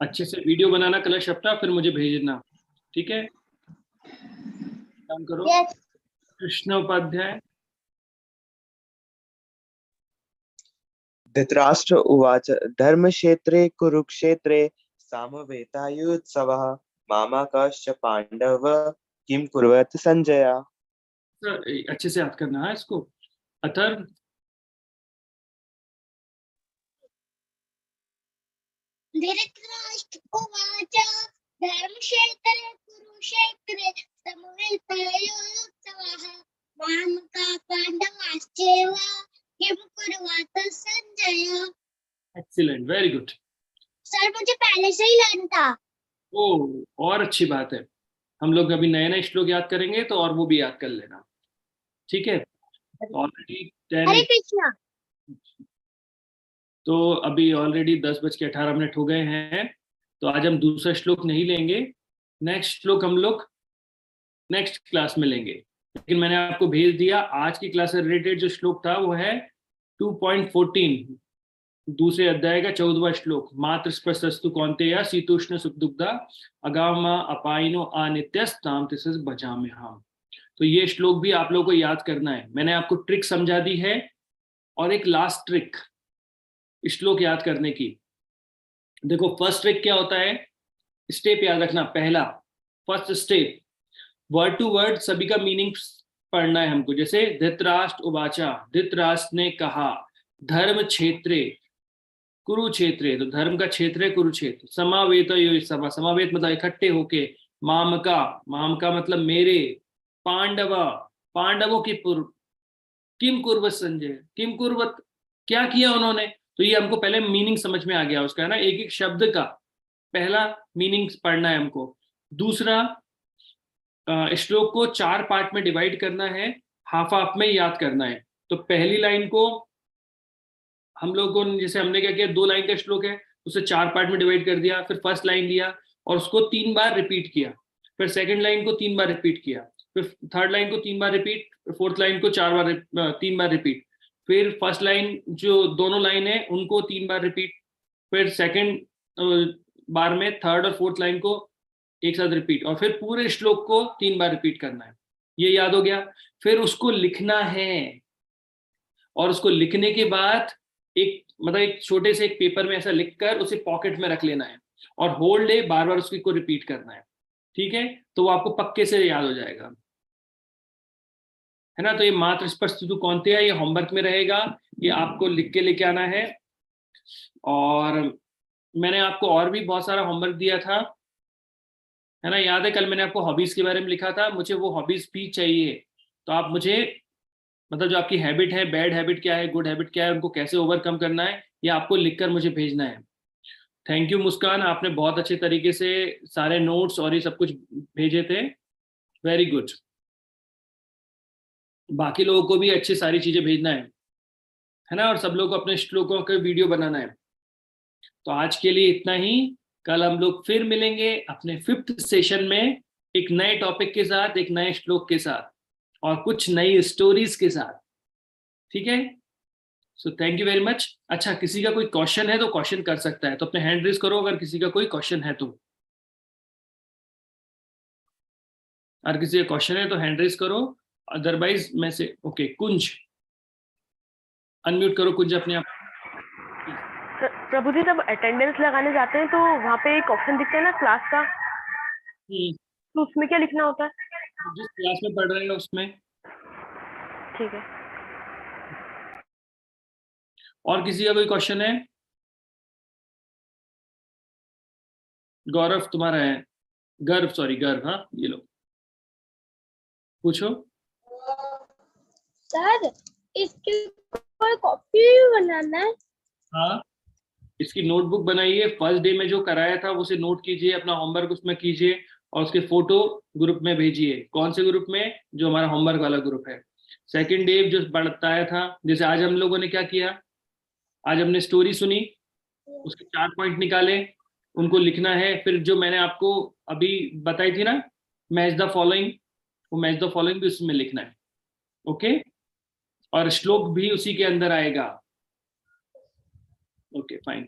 अच्छे से वीडियो बनाना कलश अपना, फिर मुझे भेजना, ठीक है। काम करो। Yes. कृष्ण उपाध्याय। धृतराष्ट्र उवाच धर्मक्षेत्रे कुरुक्षेत्रे सामवेतायुत्सवः मामकश्च पाण्डव किं कुर्वत संजय। अच्छे से याद करना है इसको। अथर्व। धृतराष्ट्र उवाच धर्मक्षेत्रे कुरुक्षेत्रे समवेतायुयुत्सवः मामकाः पाण्डवाश्चैव किं कुर्वत Sanjay. Excellent, very good. Sir मुझे पहले से ही लर्न था। ओ और अच्छी बात है। हम लोग अभी नए नए श्लोक याद करेंगे तो और वो भी याद कर लेना, ठीक है। ऑलरेडी हरे 10। कृष्णा। तो अभी ऑलरेडी 10:18 हो गए हैं, तो आज हम दूसरा श्लोक नहीं लेंगे। नेक्स्ट श्लोक हम लोग नेक्स्ट क्लास में लेंगे। लेकिन मैंने आपको भेज दिया, आज की क्लास से रिलेटेड जो श्लोक था वो है 2.14, दूसरे अध्याय का 14वां श्लोक। मातृ स्पृशस्तु कौन्तेय शीतोष्ण सुखदुग्धा अगामा अपाइनो अनित्यस्ताम तिसस बचामे हम। तो ये श्लोक भी आप लोगों को याद करना है। मैंने आपको ट्रिक समझा दी है, और एक लास्ट ट्रिक श्लोक याद करने की। देखो, फर्स्ट ट्रिक क्या होता है, स्टेप याद रखना। पहला first step, word to word सभी का मीनिंग पढ़ना है हमको। जैसे धृतराष्ट्र उवाचा, धृतराष्ट्र ने कहा, धर्म क्षेत्रे कुरुक्षेत्रे, तो धर्म का क्षेत्र है कुरुक्षेत्र। समावेत सभा, समावेत मतलब इकट्ठे होके। मामका, मामका मतलब मेरे। पांडव, पांडवों की पूर्व। किम कुर्वत संजय, किम कुर्वत क्या किया उन्होंने। तो ये हमको पहले मीनिंग समझ में आ गया उसका, है ना। एक एक शब्द का पहला मीनिंग पढ़ना है हमको। दूसरा, श्लोक को 4 पार्ट में डिवाइड करना है, हाफ हाफ में याद करना है। तो पहली लाइन को हम लोग को, जैसे हमने क्या किया, 2 लाइन का श्लोक है, उसे 4 पार्ट में डिवाइड कर दिया। फिर फर्स्ट लाइन लिया और उसको 3 बार रिपीट किया। फिर सेकंड लाइन को 3 बार रिपीट किया। फिर थर्ड लाइन को 3 बार रिपीट। फोर्थ लाइन को 3 बार रिपीट। फिर फर्स्ट लाइन जो दोनों लाइन है उनको 3 बार रिपीट। फिर सेकंड बार में थर्ड और फोर्थ लाइन को एक साथ रिपीट, और फिर पूरे श्लोक को 3 बार रिपीट करना है। ये याद हो गया। फिर उसको लिखना है, और उसको लिखने के बाद एक छोटे से एक पेपर में ऐसा लिखकर उसे पॉकेट में रख लेना है, और होल डे बार बार उसको रिपीट करना है। ठीक है, तो वो आपको पक्के से याद हो जाएगा, है ना। तो ये मातृ स्पृशस्तु कौन्तेय, ये होमवर्क में रहेगा, ये आपको लिख के लेके आना है। और मैंने आपको और भी बहुत सारा होमवर्क दिया था, है ना। याद है कल मैंने आपको हॉबीज के बारे में लिखा था, मुझे वो हॉबीज भी चाहिए। तो आप मुझे, मतलब जो आपकी हैबिट है, बैड हैबिट क्या है, गुड हैबिट क्या है, उनको कैसे ओवरकम करना है, ये आपको लिखकर मुझे भेजना है। थैंक यू मुस्कान, आपने बहुत अच्छे तरीके से सारे नोट्स और ये सब कुछ भेजे थे, वेरी गुड। बाकी लोगों को भी अच्छी सारी चीजें भेजना है ना, और सब लोगों को अपने श्लोकों का वीडियो बनाना है। तो आज के लिए इतना ही। कल हम लोग फिर मिलेंगे अपने 5th सेशन में, एक नए टॉपिक के साथ, एक नए श्लोक के साथ, और कुछ नई स्टोरीज के साथ। ठीक है, so thank you very much. अच्छा, किसी का कोई क्वेश्चन है तो क्वेश्चन कर सकता है, तो अपने हैंड रेज करो अगर किसी का कोई क्वेश्चन है तो। अगर किसी का क्वेश्चन है तो हैंड रेज करो, अदरवाइज मैं से ओके। कुंज, अनम्यूट करो कुंज अपने आप। प्रभु जी, जब अटेंडेंस लगाने जाते हैं तो वहाँ पे एक ऑप्शन दिखता है ना, क्लास का, तो उसमें क्या लिखना होता है? जिस क्लास में पढ़ रहे हैं उसमें। ठीक है। और किसी का कोई क्वेश्चन है? गौरव तुम्हारा है, गर्व, सॉरी गर्व, हाँ ये लो पूछो। सर, इसकी कोई कॉपी बनाना है? हाँ, इसकी नोटबुक बनाइए। फर्स्ट डे में जो कराया था उसे नोट कीजिए, अपना होमवर्क उसमें कीजिए, और उसके फोटो ग्रुप में भेजिए। कौन से ग्रुप में? जो हमारा होमवर्क वाला ग्रुप है। सेकंड डे जो बताया था, जैसे आज हम लोगों ने क्या किया, आज हमने स्टोरी सुनी, उसके 4 पॉइंट निकाले, उनको लिखना है। फिर जो मैंने आपको अभी बताई थी ना, मैच द फॉलोइंग, वो मैच द फॉलोइंग भी उसमें लिखना है। ओके, और श्लोक भी उसी के अंदर आएगा। Okay fine.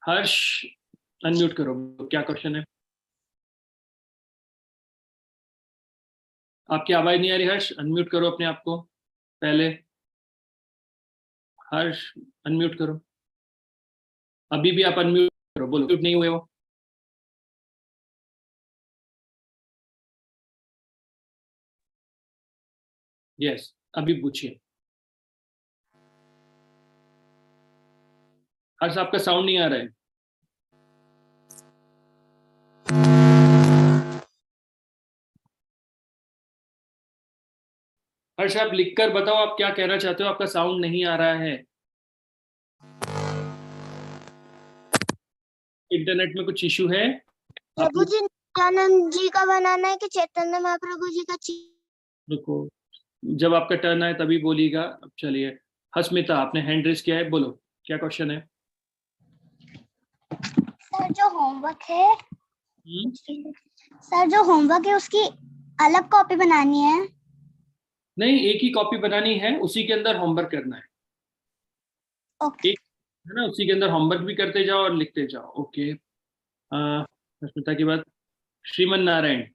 हर्ष, अनम्यूट करो, क्या क्वेश्चन है? आपकी आवाज नहीं आ रही हर्ष, अनम्यूट करो अपने आप को पहले। हर्ष अनम्यूट करो, अभी भी आप अनम्यूट करो, बोलो म्यूट नहीं हुए हो। यस, अभी पूछिए। हर्ष आपका साउंड नहीं आ रहा है। हर्ष आप लिखकर बताओ आप क्या कहना चाहते हो, आपका साउंड नहीं आ रहा है। इंटरनेट में कुछ इशू है? प्रभु जी, नित्यानंद जी का बनाना है कि चैतन्य महाप्रभु जी का? रुको, जब आपका टर्न आए तभी बोलिएगा। अब चलिए, हस्मिता आपने हैंड रेज किया है, बोलो क्या क्वेश्चन है। सर जो होमवर्क है हम्म, सर जो होमवर्क है उसकी अलग कॉपी बनानी है। नहीं, एक ही कॉपी बनानी है, उसी के अंदर होमवर्क करना है। ओके। एक है ना, उसी के अंदर होमवर्क भी करते जाओ और लिखते जाओ। ओके। हस्मिता के बाद श्रीमन नारायण।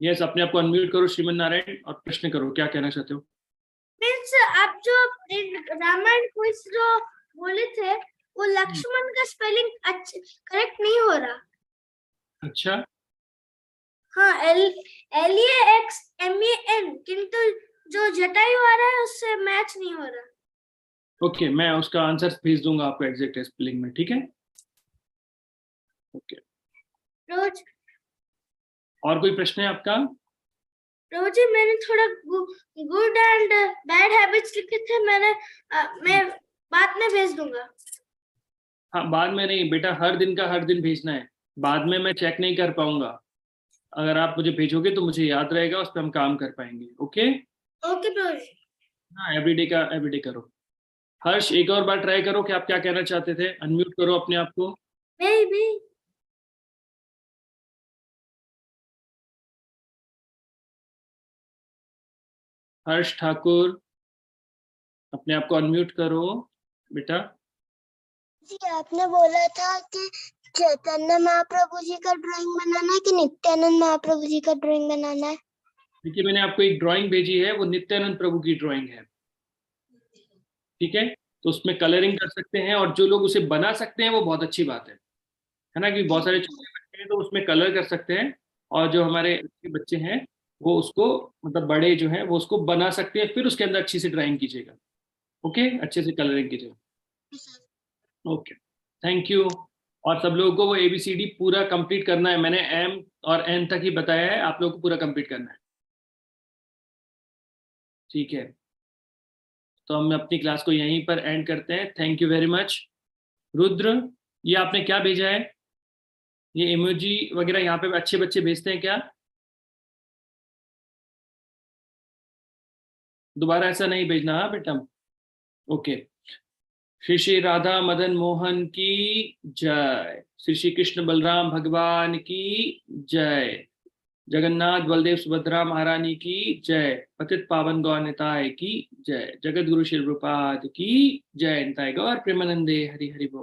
यस, अपने आप को अनम्यूट करो श्रीमन नारायण और प्रश्न करो, क्या कहना चाहते हो। मीन्स आप जो रामायण क्विज जो बोले थे वो लक्ष्मण का स्पेलिंग करेक्ट नहीं हो रहा। अच्छा, हाँ, LAXMAN, किंतु जो जटायु आ रहा है उससे मैच नहीं हो रहा। ओके, मैं उसका आंसर भेज दूंगा आपको एग्जैक्ट स्पेलिंग में, ठीक है। ओके, रोज और कोई प्रश्न है आपका। रोजी मैंने थोड़ा गुड एंड बैड हैबिट्स लिखे थे, मैं बाद में भेज दूंगा। हाँ, बाद में नहीं बेटा, हर दिन का हर दिन भेजना है, बाद में मैं चेक नहीं कर पाऊंगा। अगर आप मुझे भेजोगे तो मुझे याद रहेगा, उस पर हम काम कर पाएंगे। ओके। ओके रोजी। हाँ, एवरीडे का एवरीडे करो। हर्ष, एक और बार ट्राई करो कि आप क्या कहना चाहते थे, अनम्यूट करो अपने आप को। बेबी हर्ष ठाकुर, अपने आप को अनम्यूट करो बेटा। जी आपने बोला था कि चैतन्य महाप्रभु जी का ड्राइंग बनाना है कि नित्यानंद महाप्रभु जी का ड्राइंग बनाना है। देखिए, मैंने आपको एक ड्राइंग भेजी है, वो नित्यानंद प्रभु की ड्राइंग है, ठीक है। तो उसमें कलरिंग कर सकते हैं, और जो लोग उसे बना सकते हैं वो बहुत अच्छी बात है ना, कि बहुत सारे छोटे बच्चे हैं तो उसमें कलर कर सकते हैं, और जो हमारे बच्चे हैं वो उसको, मतलब बड़े जो हैं वो उसको बना सकते हैं, फिर उसके अंदर अच्छी से ड्राइंग कीजिएगा। ओके, अच्छे से कलरिंग कीजिएगा। Okay, thank you. और सब लोगों को वो ABCD पूरा कंप्लीट करना है, मैंने M और N तक ही बताया है, आप लोगों को पूरा कंप्लीट करना है, ठीक है। तो हम अपनी क्लास को यहीं पर एंड करते हैं। Thank you very much. Rudra, ये आपने क्या भेजा है, ये इमोजी वगैरह यहाँ पे अच्छे बच्चे भेजते हैं क्या। दोबारा ऐसा नहीं भेजना, हाँ बेटा। ओके। श्री श्री राधा मदन मोहन की जय, श्री श्री कृष्ण बलराम भगवान की जय, जगन्नाथ बलदेव सुभद्रा महारानी की जय, पतित पावन गौर निताय की जय, जगत गुरु श्री प्रभुपाद की जय। निताय गौर प्रेमानंदे, हरि हरि बोल।